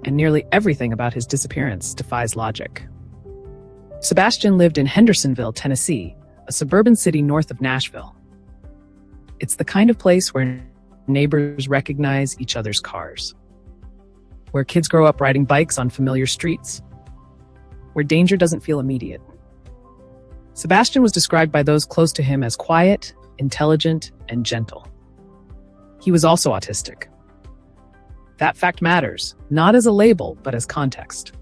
And nearly everything about his disappearance defies logic. Sebastian lived in Hendersonville, Tennessee, a suburban city north of Nashville. It's the kind of place where neighbors recognize each other's cars, where kids grow up riding bikes on familiar streets, where danger doesn't feel immediate. Sebastian was described by those close to him as quiet, intelligent, and gentle. He was also autistic. That fact matters, not as a label, but as context.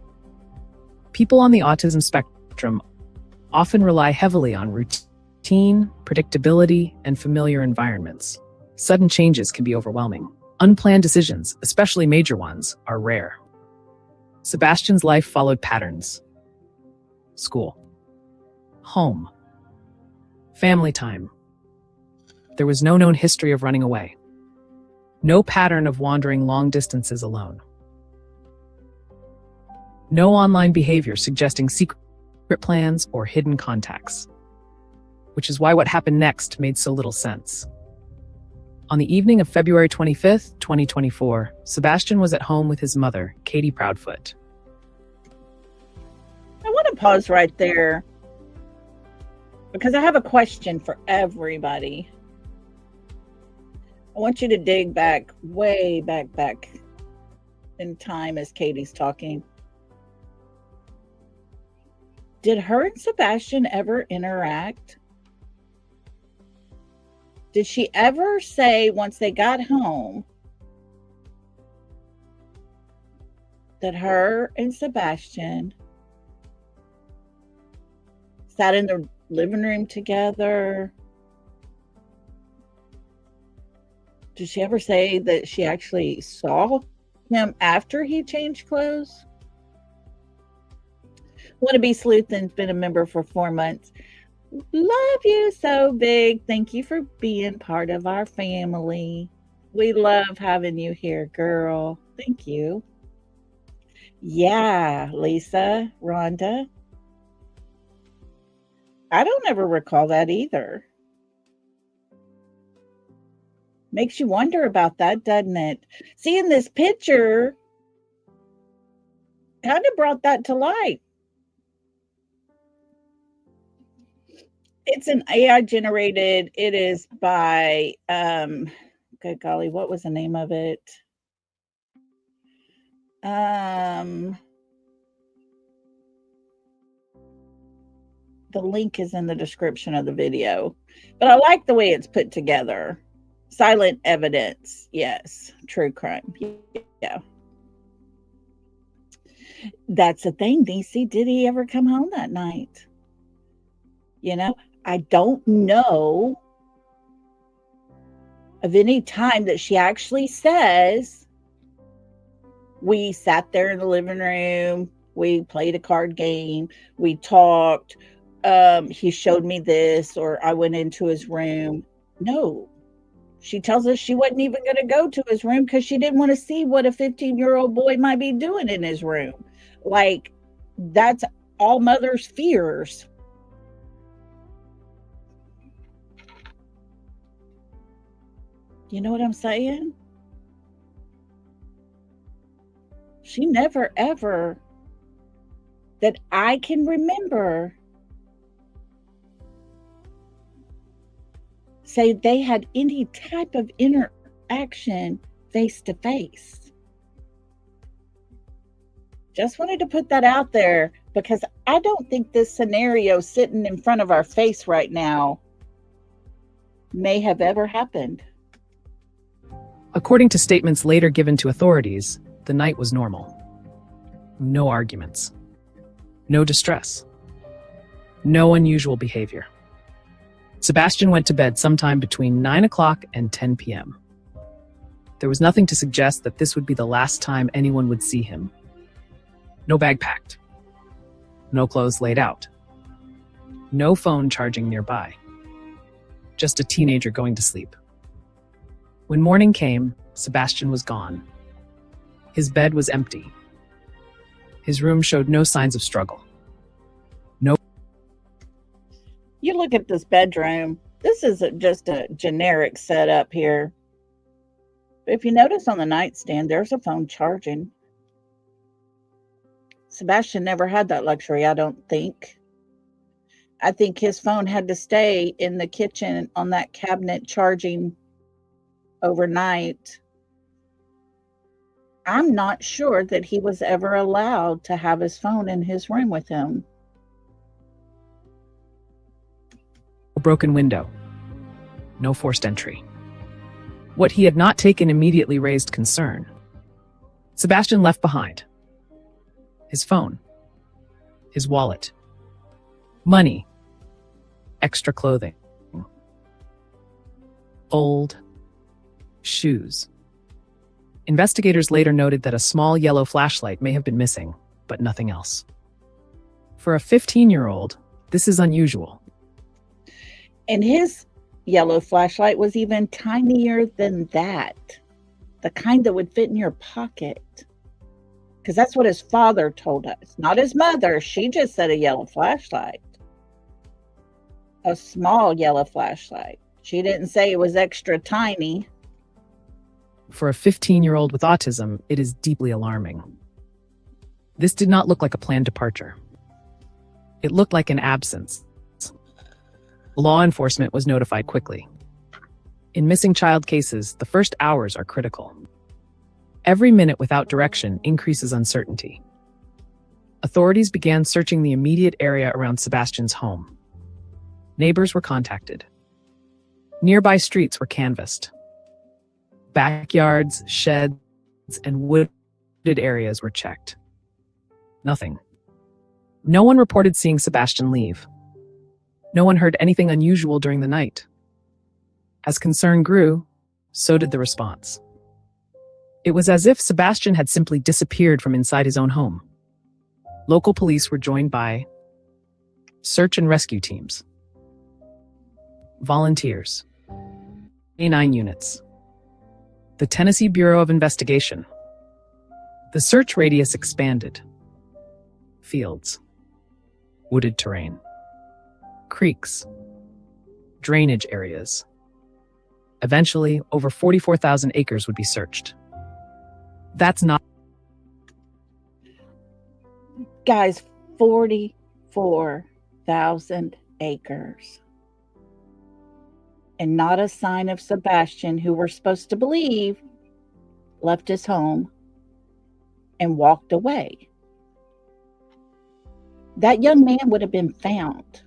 People on the autism spectrum often rely heavily on routine, predictability, and familiar environments. Sudden changes can be overwhelming. Unplanned decisions, especially major ones, are rare. Sebastian's life followed patterns. School. Home. Family time. There was no known history of running away. No pattern of wandering long distances alone. No online behavior suggesting secret plans or hidden contacts. Which is why what happened next made so little sense. On the evening of February 25th, 2024, Sebastian was at home with his mother, Katie Proudfoot.
I want to pause right there because I have a question for everybody. I want you to dig back, way back in time as Katie's talking. Did her and Sebastian ever interact? Did she ever say once they got home that her and Sebastian sat in the living room together? Did she ever say that she actually saw him after he changed clothes? Wannabe Sleuthin's been a member for 4 months. Love you so big. Thank you for being part of our family. We love having you here, girl. Thank you. Yeah, Lisa, Rhonda. I don't ever recall that either. Makes you wonder about that, doesn't it? Seeing this picture kind of brought that to light. It's an AI generated. It is by, good golly, what was the name of it? The link is in the description of the video, but I like the way it's put together. Silent evidence. Yes. True crime. Yeah. That's the thing, DC. Did he ever come home that night? You know, I don't know of any time that she actually says, we sat there in the living room, we played a card game, we talked, he showed me this, or I went into his room. No. She tells us she wasn't even going to go to his room because she didn't want to see what a 15-year-old boy might be doing in his room. Like, that's all mothers' fears. You know what I'm saying? She never, ever, that I can remember, say they had any type of interaction face to face. Just wanted to put that out there because I don't think this scenario sitting in front of our face right now may have ever happened.
According to statements later given to authorities, the night was normal. No arguments. No distress. No unusual behavior. Sebastian went to bed sometime between 9 o'clock and 10 p.m. There was nothing to suggest that this would be the last time anyone would see him. No bag packed. No clothes laid out. No phone charging nearby. Just a teenager going to sleep. When morning came, Sebastian was gone. His bed was empty. His room showed no signs of struggle.
You look at this bedroom. This isn't just a generic setup here. If you notice on the nightstand, there's a phone charging. Sebastian never had that luxury, I don't think. I think his phone had to stay in the kitchen on that cabinet charging overnight. I'm not sure that he was ever allowed to have his phone in his room with him.
A broken window. No forced entry. What he had not taken immediately raised concern. Sebastian left behind his phone, his wallet, money, extra clothing, old shoes. Investigators later noted that a small yellow flashlight may have been missing, but nothing else. For a 15-year-old, this is unusual.
And his yellow flashlight was even tinier than that. The kind that would fit in your pocket. Because that's what his father told us. Not his mother. She just said a yellow flashlight. A small yellow flashlight. She didn't say it was extra tiny.
For a 15-year-old with autism, it is deeply alarming. This did not look like a planned departure. It looked like an absence. Law enforcement was notified quickly. In missing child cases, the first hours are critical. Every minute without direction increases uncertainty. Authorities began searching the immediate area around Sebastian's home. Neighbors were contacted. Nearby streets were canvassed. Backyards, sheds, and wooded areas were checked. Nothing. No one reported seeing Sebastian leave. No one heard anything unusual during the night. As concern grew, so did the response. It was as if Sebastian had simply disappeared from inside his own home. Local police were joined by search and rescue teams, volunteers, A9 units, the Tennessee Bureau of Investigation. The search radius expanded. Fields, wooded terrain, creeks, drainage areas. Eventually, over 44,000 acres would be searched. That's not...
Guys, 44,000 acres. And not a sign of Sebastian, who we're supposed to believe left his home and walked away. That young man would have been found.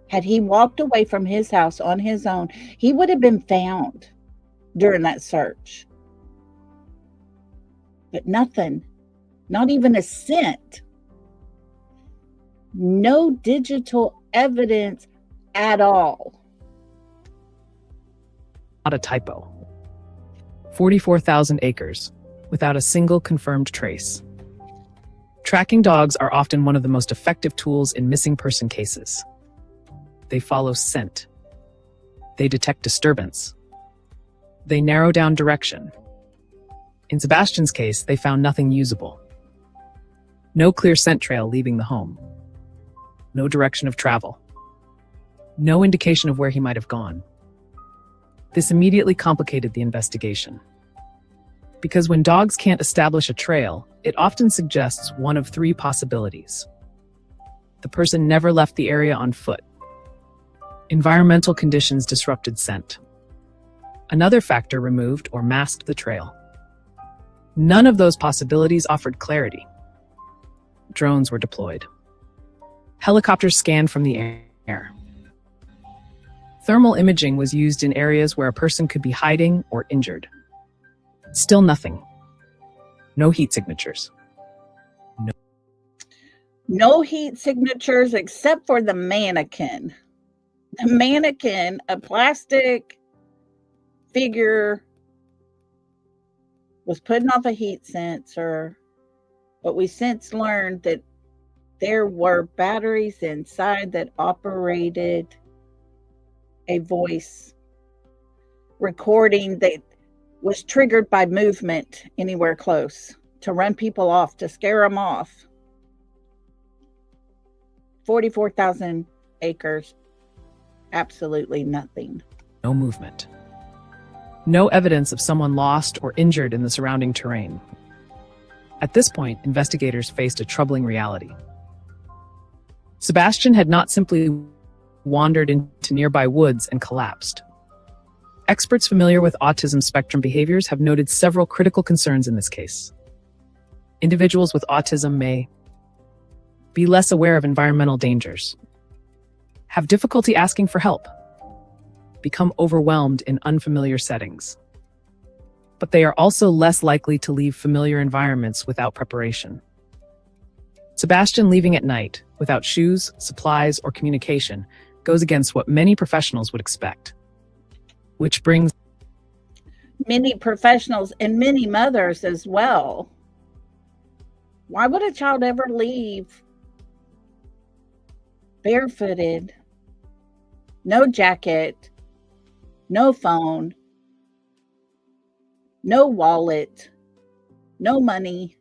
Had he walked away from his house on his own, he would have been found during that search. But nothing, not even a scent. No digital evidence at all.
Not a typo. 44,000 acres, without a single confirmed trace. Tracking dogs are often one of the most effective tools in missing person cases. They follow scent. They detect disturbance. They narrow down direction. In Sebastian's case, they found nothing usable. No clear scent trail leaving the home. No direction of travel. No indication of where he might have gone. This immediately complicated the investigation. Because when dogs can't establish a trail, it often suggests one of three possibilities. The person never left the area on foot. Environmental conditions disrupted scent. Another factor removed or masked the trail. None of those possibilities offered clarity. Drones were deployed. Helicopters scanned from the air. Thermal imaging was used in areas where a person could be hiding or injured. Still nothing. No heat signatures.
No heat signatures except for the mannequin. The mannequin, a plastic figure was putting off a heat sensor, but we since learned that there were batteries inside that operated a voice recording that was triggered by movement anywhere close to run people off, to scare them off. 44,000 acres, absolutely nothing.
No movement. No evidence of someone lost or injured in the surrounding terrain. At this point, investigators faced a troubling reality. Sebastian had not simply wandered into nearby woods and collapsed. Experts familiar with autism spectrum behaviors have noted several critical concerns in this case. Individuals with autism may be less aware of environmental dangers, have difficulty asking for help, become overwhelmed in unfamiliar settings. But they are also less likely to leave familiar environments without preparation. Sebastian leaving at night, without shoes, supplies, or communication, goes against what many professionals would expect. Which brings
Many professionals and many mothers as well. Why would a child ever leave barefooted, no jacket, no phone, no wallet, no money?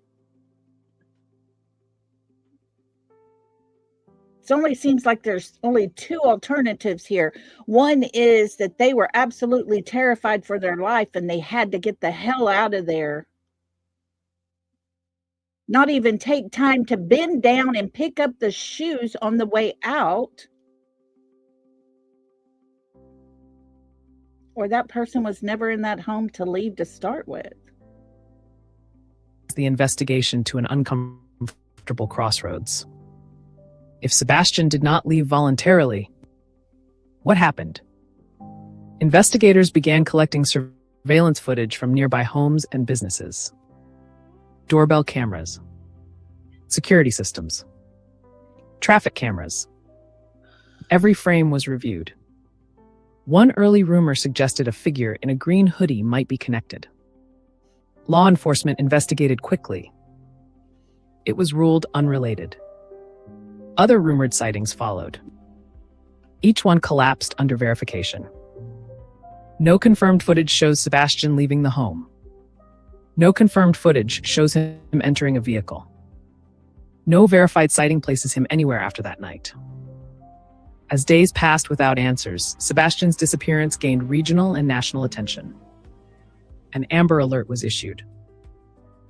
It only seems like there's only two alternatives here. One is that they were absolutely terrified for their life and they had to get the hell out of there. Not even take time to bend down and pick up the shoes on the way out. Or that person was never in that home to leave to start with.
the investigation to an uncomfortable crossroads. If Sebastian did not leave voluntarily, what happened? Investigators began collecting surveillance footage from nearby homes and businesses. Doorbell cameras, security systems, traffic cameras. Every frame was reviewed. One early rumor suggested a figure in a green hoodie might be connected. Law enforcement investigated quickly. It was ruled unrelated. Other rumored sightings followed. Each one collapsed under verification. No confirmed footage shows Sebastian leaving the home. No confirmed footage shows him entering a vehicle. No verified sighting places him anywhere after that night. As days passed without answers, Sebastian's disappearance gained regional and national attention. An Amber Alert was issued.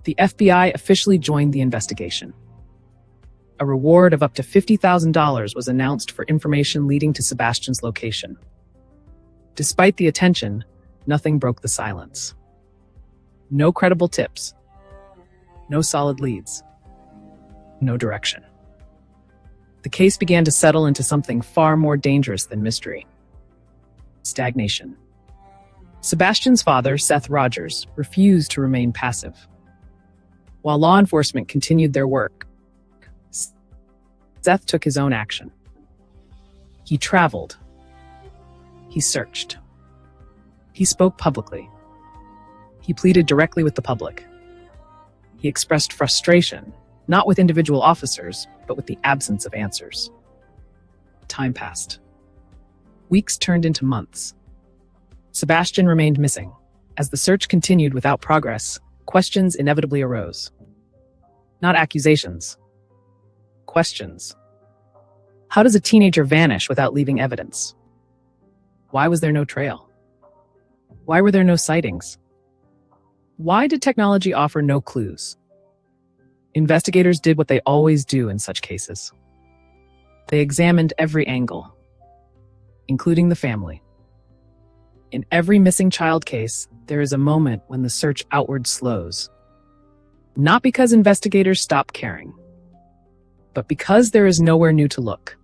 The FBI officially joined the investigation. A reward of up to $50,000 was announced for information leading to Sebastian's location. Despite the attention, nothing broke the silence. No credible tips. No solid leads. No direction. The case began to settle into something far more dangerous than mystery. Stagnation. Sebastian's father, Seth Rogers, refused to remain passive. While law enforcement continued their work, Seth took his own action. He traveled. He searched. He spoke publicly. He pleaded directly with the public. He expressed frustration, not with individual officers, but with the absence of answers. Time passed. Weeks turned into months. Sebastian remained missing. As the search continued without progress, questions inevitably arose. Not accusations. Questions. How does a teenager vanish without leaving evidence? Why was there no trail? Why were there no sightings? Why did technology offer no clues? Investigators did what they always do in such cases. They examined every angle, including the family. In every missing child case, there is a moment when the search outward slows. Not because investigators stop caring, but because there is nowhere new to look.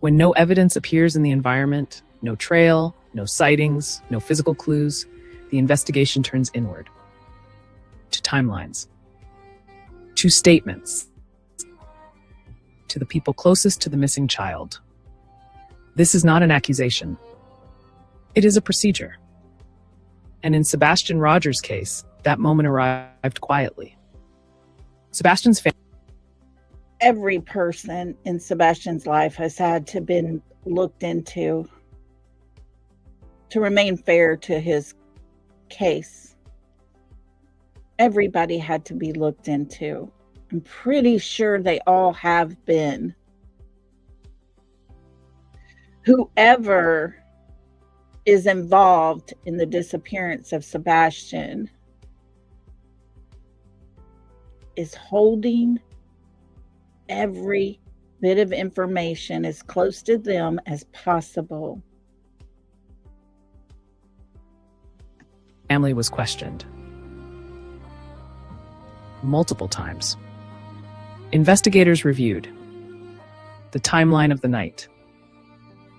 When no evidence appears in the environment, no trail, no sightings, no physical clues, the investigation turns inward. To timelines. To statements. To the people closest to the missing child. This is not an accusation. It is a procedure. And in Sebastian Rogers' case, That moment arrived quietly. Sebastian's family
Every person in Sebastian's life has had to been looked into to remain fair to his case. Everybody had to be looked into. I'm pretty sure they all have been. Whoever is involved in the disappearance of Sebastian is holding every bit of information as close to them as possible.
was questioned multiple times. Investigators reviewed the timeline of the night,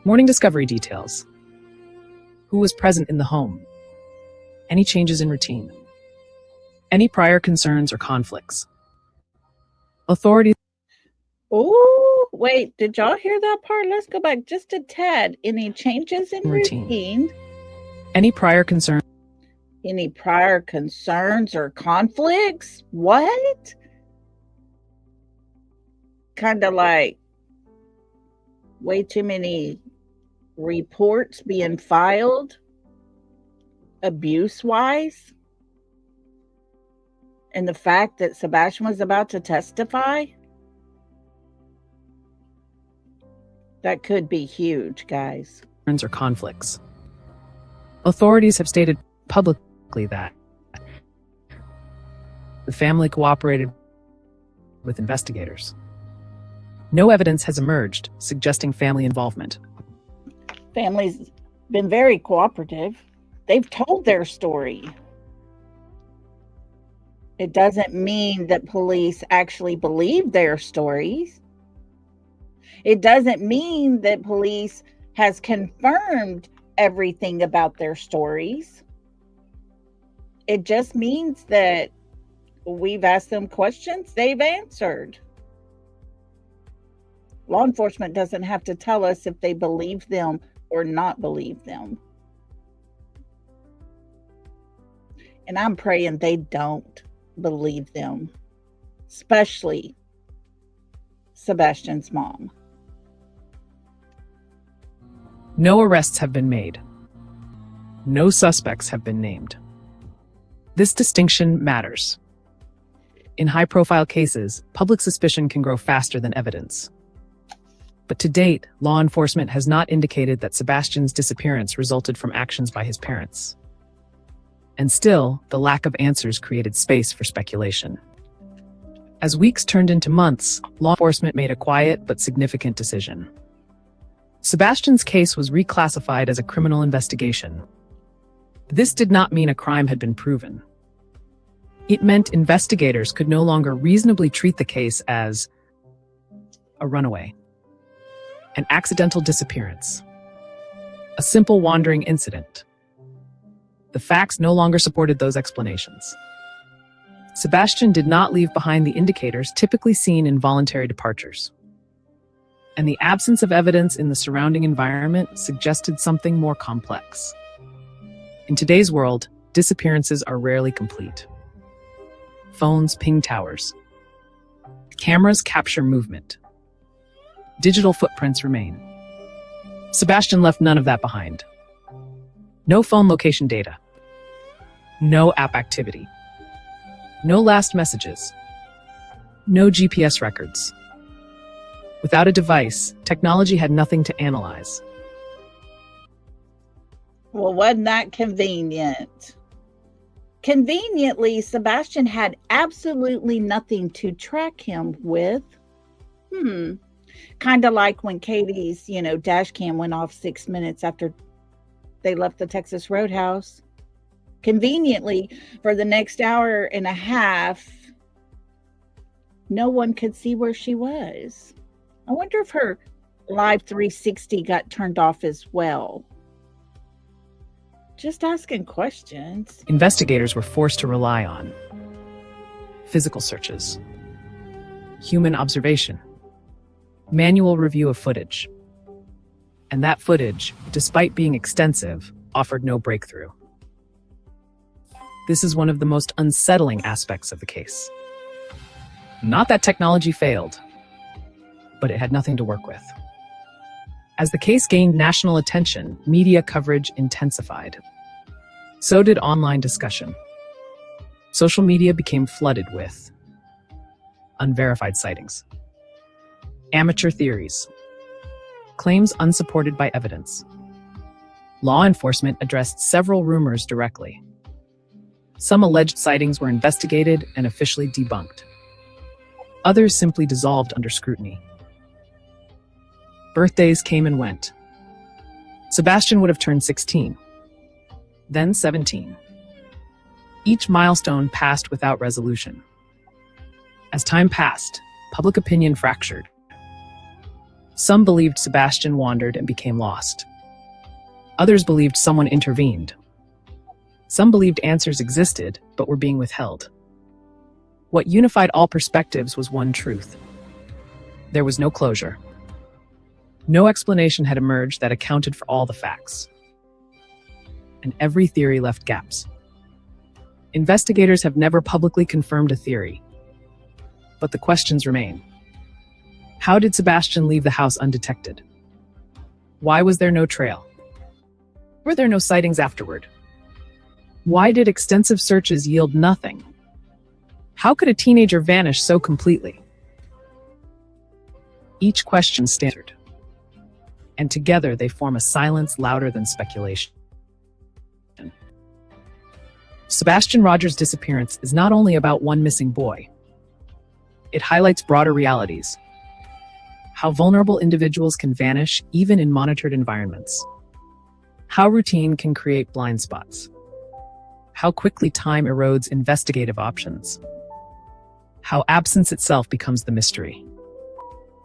morning discovery details, who was present in the home, any changes in routine, any prior concerns or conflicts. Authorities
Oh, wait, did y'all hear that part? Let's go back just a tad. Any changes in routine?
Any prior concerns?
Any prior concerns or conflicts? What? Kind of like way too many reports being filed abuse-wise? And the fact that Sebastian was about to testify? That could be huge, guys.
Or conflicts. Authorities have stated publicly that the family cooperated with investigators. No evidence has emerged suggesting family involvement.
Family's been very cooperative. They've told their story. It doesn't mean that police actually believe their stories. It doesn't mean that police has confirmed everything about their stories. It just means that we've asked them questions, they've answered. Law enforcement doesn't have to tell us if they believe them or not believe them. And I'm praying they don't believe them, especially Sebastian's mom.
No arrests have been made. No suspects have been named. This distinction matters. In high-profile cases, public suspicion can grow faster than evidence. But to date, law enforcement has not indicated that Sebastian's disappearance resulted from actions by his parents. And still, the lack of answers created space for speculation. As weeks turned into months, law enforcement made a quiet but significant decision. Sebastian's case was reclassified as a criminal investigation. This did not mean a crime had been proven. It meant investigators could no longer reasonably treat the case as a runaway, an accidental disappearance, a simple wandering incident. The facts no longer supported those explanations. Sebastian did not leave behind the indicators typically seen in voluntary departures. And the absence of evidence in the surrounding environment suggested something more complex. In today's world, disappearances are rarely complete. Phones ping towers. Cameras capture movement. Digital footprints remain. Sebastian left none of that behind. No phone location data. No app activity. No last messages. No GPS records. Without a device, technology had nothing to analyze.
Well, wasn't that convenient? Conveniently, Sebastian had absolutely nothing to track him with. Kind of like when Katie's, dash cam went off 6 minutes after they left the Texas Roadhouse. Conveniently, for the next hour and a half, no one could see where she was. I wonder if her live 360 got turned off as well. Just asking questions.
Investigators were forced to rely on physical searches, human observation, manual review of footage. And that footage, despite being extensive, offered no breakthrough. This is one of the most unsettling aspects of the case. Not that technology failed, but it had nothing to work with. As the case gained national attention, media coverage intensified. So did online discussion. Social media became flooded with unverified sightings, amateur theories, claims unsupported by evidence. Law enforcement addressed several rumors directly. Some alleged sightings were investigated and officially debunked. Others simply dissolved under scrutiny. Birthdays came and went. Sebastian would have turned 16, then 17. Each milestone passed without resolution. As time passed, public opinion fractured. Some believed Sebastian wandered and became lost. Others believed someone intervened. Some believed answers existed, but were being withheld. What unified all perspectives was one truth. There was no closure. No explanation had emerged that accounted for all the facts. And every theory left gaps. Investigators have never publicly confirmed a theory. But the questions remain. How did Sebastian leave the house undetected? Why was there no trail? Were there no sightings afterward? Why did extensive searches yield nothing? How could a teenager vanish so completely? Each question stands answered, and together they form a silence louder than speculation. Sebastian Rogers' disappearance is not only about one missing boy. It highlights broader realities. How vulnerable individuals can vanish even in monitored environments. How routine can create blind spots. How quickly time erodes investigative options. How absence itself becomes the mystery.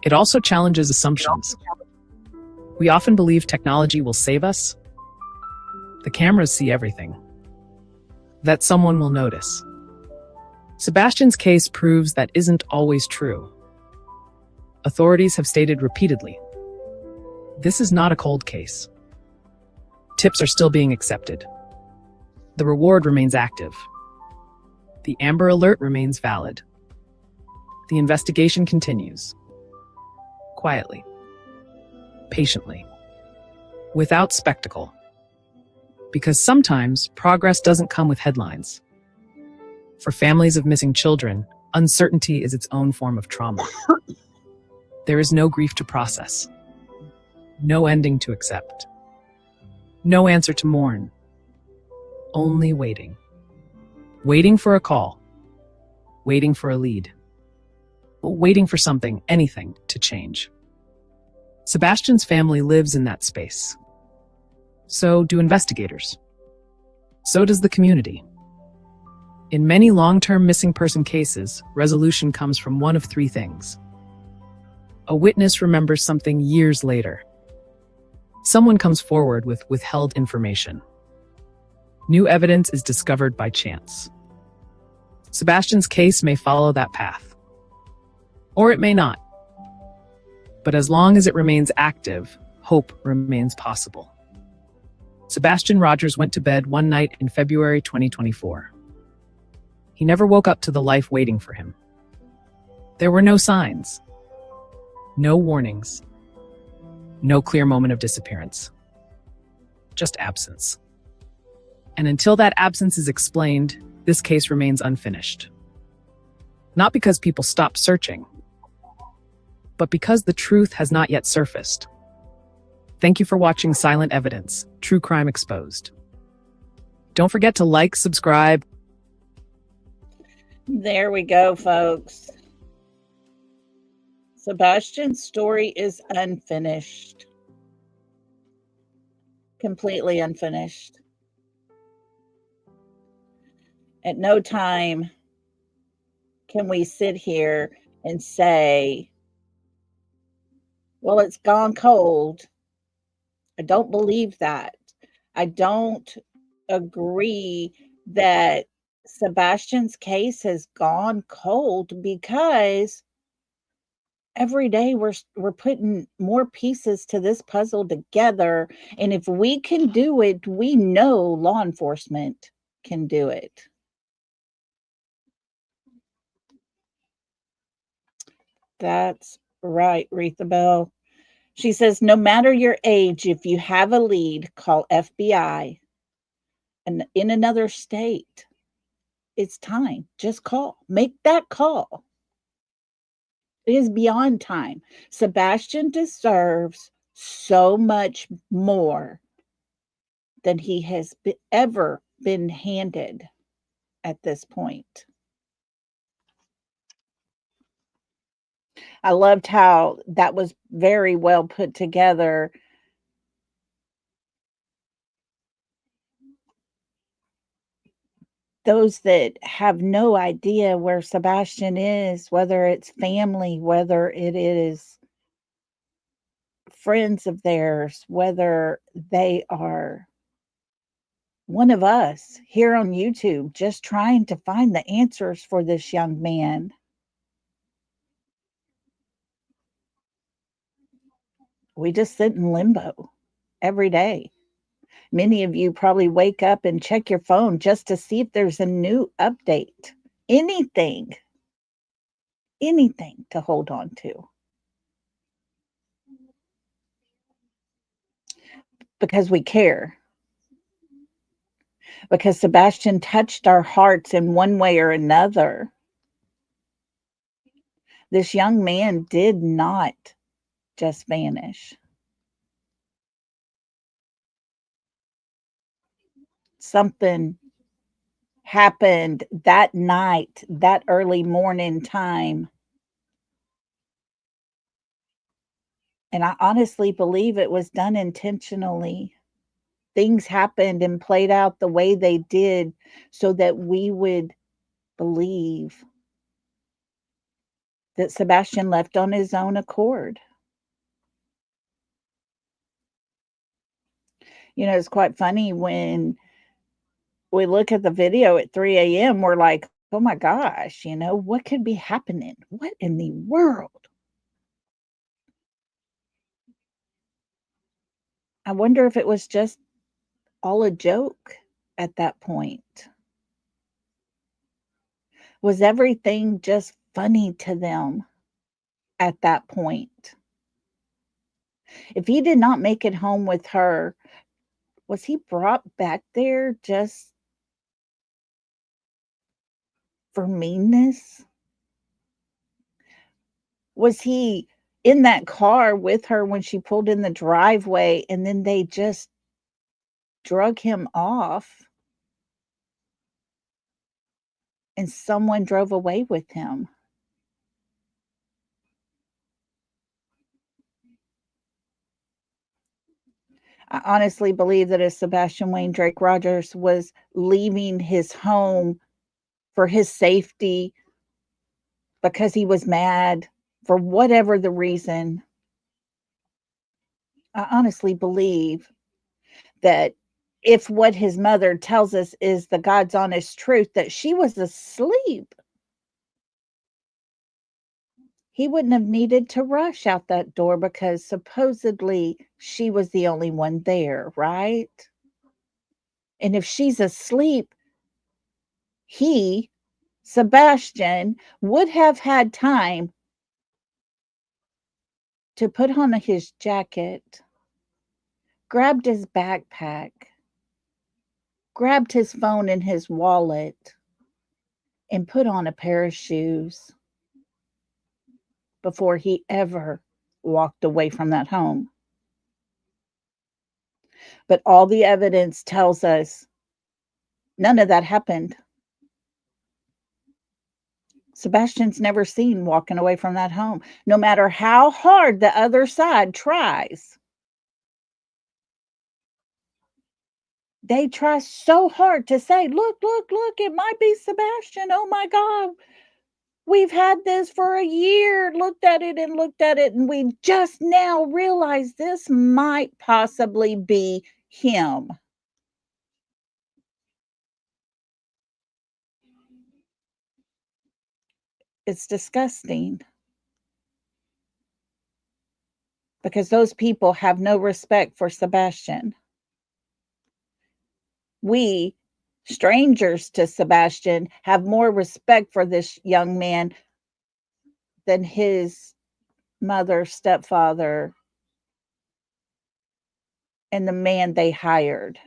It also challenges assumptions. We often believe technology will save us. The cameras see everything. That someone will notice. Sebastian's case proves that isn't always true. Authorities have stated repeatedly, this is not a cold case. Tips are still being accepted. The reward remains active. The Amber Alert remains valid. The investigation continues. Quietly. Patiently. Without spectacle. Because sometimes progress doesn't come with headlines. For families of missing children, uncertainty is its own form of trauma. There is no grief to process. No ending to accept. No answer to mourn. Only waiting. Waiting for a call. Waiting for a lead. Waiting for something, anything, to change. Sebastian's family lives in that space. So do investigators. So does the community. In many long-term missing person cases, resolution comes from one of three things. A witness remembers something years later. Someone comes forward with withheld information. New evidence is discovered by chance. Sebastian's case may follow that path. Or it may not. But as long as it remains active, hope remains possible. Sebastian Rogers went to bed one night in February 2024. He never woke up to the life waiting for him. There were no signs. No warnings. No clear moment of disappearance. Just absence. And until that absence is explained, this case remains unfinished. Not because people stopped searching, but because the truth has not yet surfaced. Thank you for watching Silent Evidence, True Crime Exposed. Don't forget to like, subscribe.
There we go, folks. Sebastian's story is unfinished. Completely unfinished. At no time can we sit here and say, well, it's gone cold. I don't believe that. I don't agree that Sebastian's case has gone cold, because every day we're putting more pieces to this puzzle together. And if we can do it, we know law enforcement can do it. That's right, Retha Bell. She says, no matter your age, if you have a lead, call FBI. And in another state, it's time. Just call. Make that call. It is beyond time. Sebastian deserves so much more than he has ever been handed at this point. I loved how that was very well put together. Those that have no idea where Sebastian is, whether it's family, whether it is friends of theirs, whether they are one of us here on YouTube just trying to find the answers for this young man. We just sit in limbo every day. Many of you probably wake up and check your phone just to see if there's a new update. Anything to hold on to. Because we care. Because Sebastian touched our hearts in one way or another. This young man did not just vanish. Something happened that night, that early morning time. And I honestly believe it was done intentionally. Things happened and played out the way they did so that we would believe that Sebastian left on his own accord. You know, it's quite funny when we look at the video at 3 a.m., we're like, oh my gosh, you know, what could be happening? What in the world? I wonder if it was just all a joke at that point. Was everything just funny to them at that point? If he did not make it home with her, was he brought back there just for meanness? Was he in that car with her when she pulled in the driveway and then they just drug him off and someone drove away with him? I honestly believe that if Sebastian Wayne Drake Rogers was leaving his home for his safety because he was mad for whatever the reason, I honestly believe that if what his mother tells us is the God's honest truth, that she was asleep, he wouldn't have needed to rush out that door because supposedly she was the only one there, right? And if she's asleep, he, Sebastian, would have had time to put on his jacket, grabbed his backpack, grabbed his phone and his wallet, and put on a pair of shoes before he ever walked away from that home. But all the evidence tells us none of that happened. Sebastian's never seen walking away from that home, no matter how hard the other side tries. They try so hard to say, look, it might be Sebastian. Oh my God, we've had this for a year, looked at it, and we just now realized this might possibly be him. It's disgusting because those people have no respect for Sebastian. We Strangers to Sebastian have more respect for this young man than his mother, stepfather, and the man they hired.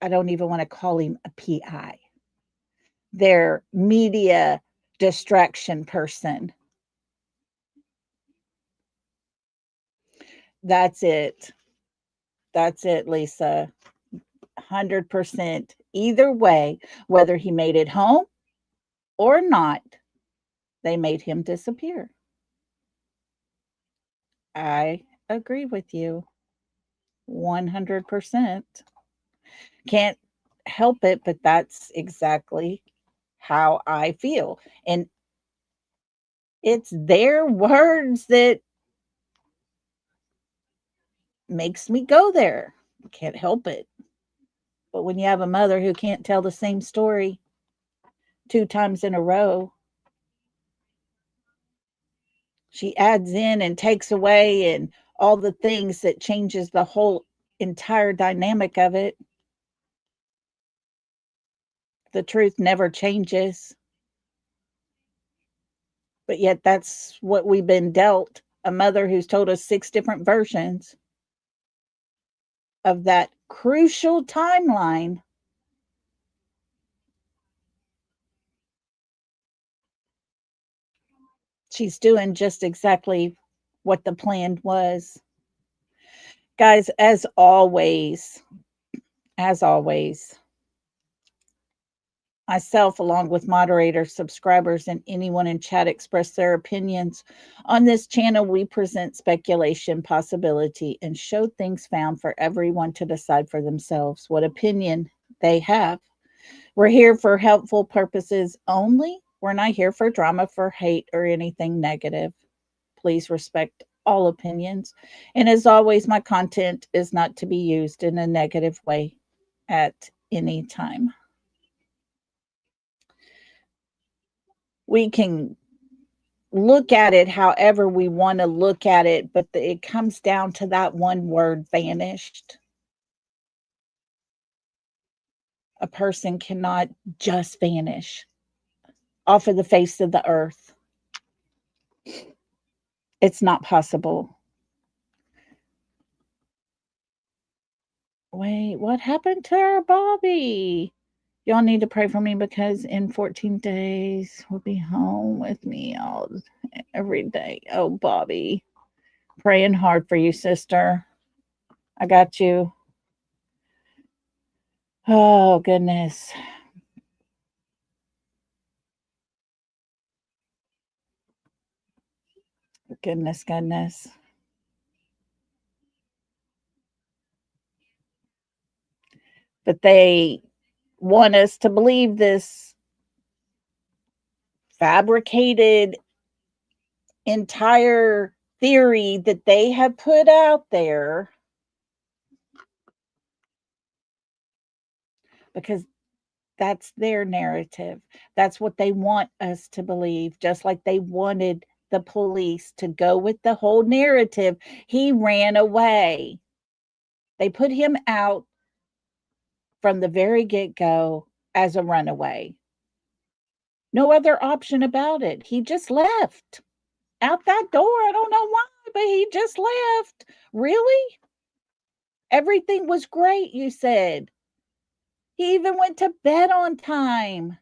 I don't even want to call him a PI. Their media distraction person. That's it. That's it, Lisa. 100%. Either way, whether he made it home or not, they made him disappear. I agree with you 100%. Can't help it, but that's exactly how I feel. And it's their words that makes me go there. Can't help it. But when you have a mother who can't tell the same story 2 times in a row, she adds in and takes away and all the things that changes the whole entire dynamic of it. The truth never changes. But yet that's what we've been dealt. A mother who's told us 6 different versions of that crucial timeline. She's doing just exactly what the plan was. Guys, as always, myself, along with moderators, subscribers, and anyone in chat express their opinions. On this channel, we present speculation, possibility, and show things found for everyone to decide for themselves what opinion they have. We're here for helpful purposes only. We're not here for drama, for hate, or anything negative. Please respect all opinions. And as always, my content is not to be used in a negative way at any time. We can look at it however we want to look at it, but it comes down to that one word, vanished. A person cannot just vanish off of the face of the earth. It's not possible. Wait, what happened to our Bobby? Y'all need to pray for me because in 14 days we'll be home with me every day. Oh, Bobby. Praying hard for you, sister. I got you. Oh, goodness. Goodness. But they want us to believe this fabricated entire theory that they have put out there because that's their narrative. That's what they want us to believe, just like they wanted the police to go with the whole narrative. He ran away. They put him out from the very get-go as a runaway. No other option about it. He just left out that door. I don't know why, but he just left. Really? Everything was great, you said. He even went to bed on time.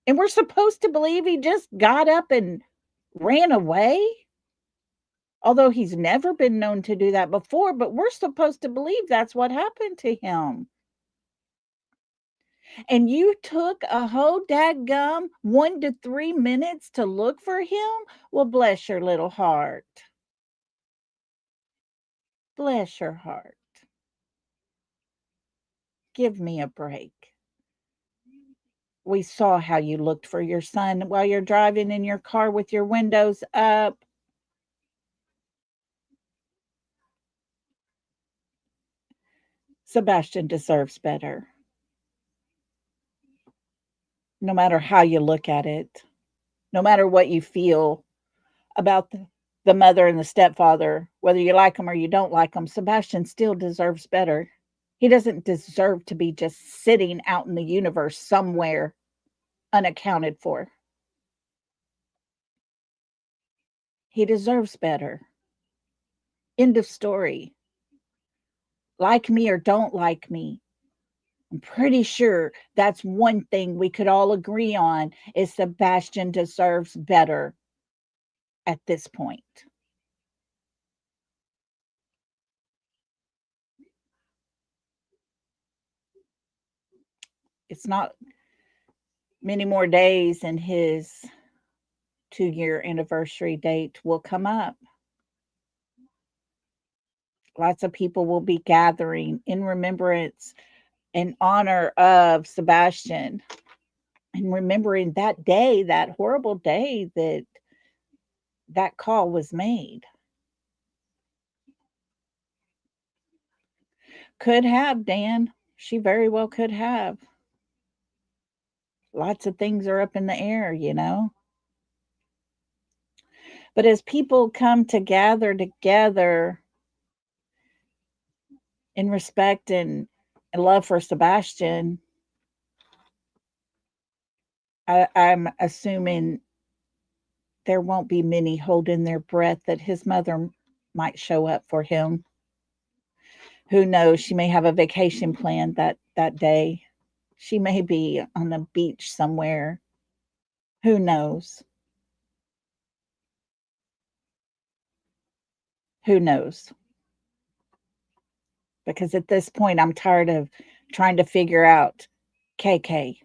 And we're supposed to believe he just got up and ran away? Although he's never been known to do that before, but we're supposed to believe that's what happened to him. And you took a whole dadgum 1 to 3 minutes to look for him? Well, bless your little heart. Bless your heart. Give me a break. We saw how you looked for your son while you're driving in your car with your windows up. Sebastian deserves better. No matter how you look at it, no matter what you feel about the mother and the stepfather, whether you like them or you don't like them, Sebastian still deserves better. He doesn't deserve to be just sitting out in the universe somewhere unaccounted for. He deserves better. End of story. Like me or don't like me. I'm pretty sure that's one thing we could all agree on is Sebastian deserves better at this point. It's not many more days and his 2-year anniversary date will come up. Lots of people will be gathering in remembrance and honor of Sebastian and remembering that day, that horrible day that that call was made. Could have, Dan. She very well could have. Lots of things are up in the air, you know. But as people come to gather together in respect and love for Sebastian, I'm assuming there won't be many holding their breath that his mother might show up for him. Who knows? She may have a vacation planned that day. She may be on a beach somewhere. Who knows? Who knows? Because at this point, I'm tired of trying to figure out KK,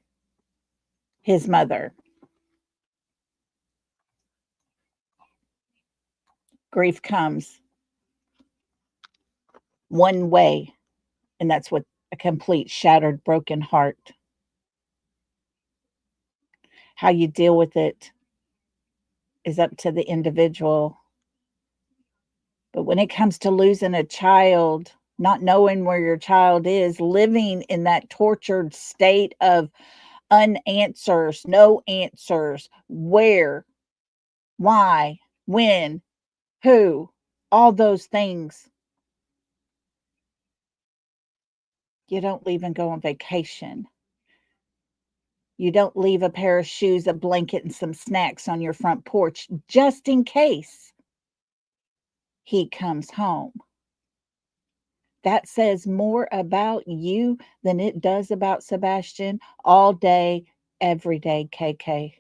his mother. Grief comes one way, and that's with a complete, shattered, broken heart. How you deal with it is up to the individual. But when it comes to losing a child, not knowing where your child is, living in that tortured state of unanswers, no answers, where, why, when, who, all those things. You don't leave and go on vacation. You don't leave a pair of shoes, a blanket, and some snacks on your front porch just in case he comes home. That says more about you than it does about Sebastian all day, every day, KK.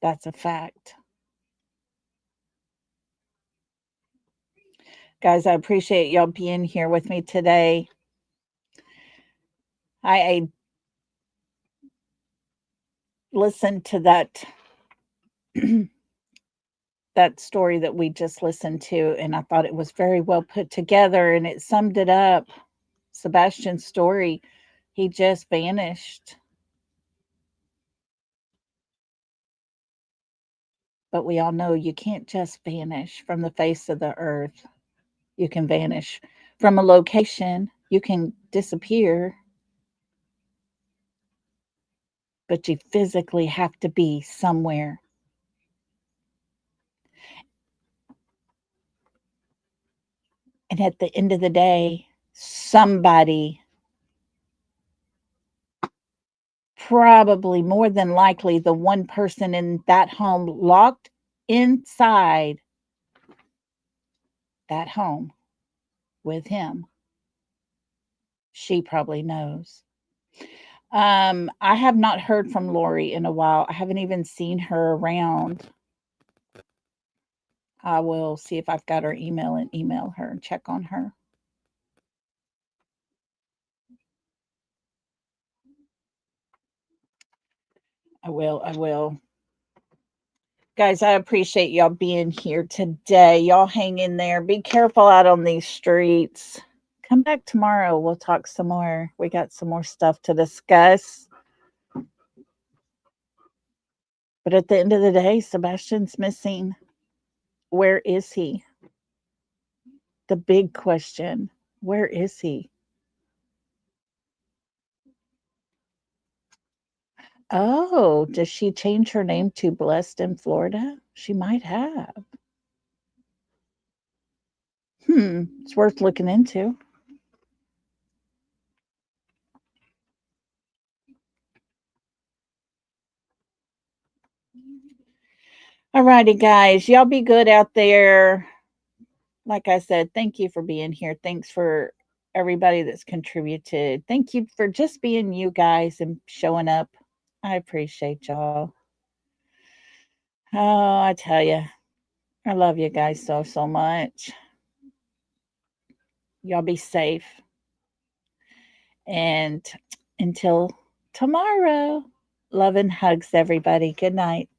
That's a fact. Guys, I appreciate y'all being here with me today. I listened to that that story that we just listened to, and I thought it was very well put together and it summed it up. Sebastian's story, he just vanished. But we all know you can't just vanish from the face of the earth. You can vanish from a location, you can disappear, but you physically have to be somewhere. And at the end of the day, somebody, probably more than likely the one person in that home locked inside that home with him, she probably knows. I have not heard from Lori in a while. I haven't even seen her around. I will see if I've got her email and email her and check on her. I will. Guys, I appreciate y'all being here today. Y'all hang in there. Be careful out on these streets. Come back tomorrow. We'll talk some more. We got some more stuff to discuss. But at the end of the day, Sebastian's missing. Where is he? The big question. Where is he? Oh, does she change her name to Blessed in Florida? She might have. It's worth looking into. All righty, guys. Y'all be good out there. Like I said, thank you for being here. Thanks for everybody that's contributed. Thank you for just being you guys and showing up. I appreciate y'all. Oh, I tell you, I love you guys so, so much. Y'all be safe. And until tomorrow, love and hugs, everybody. Good night.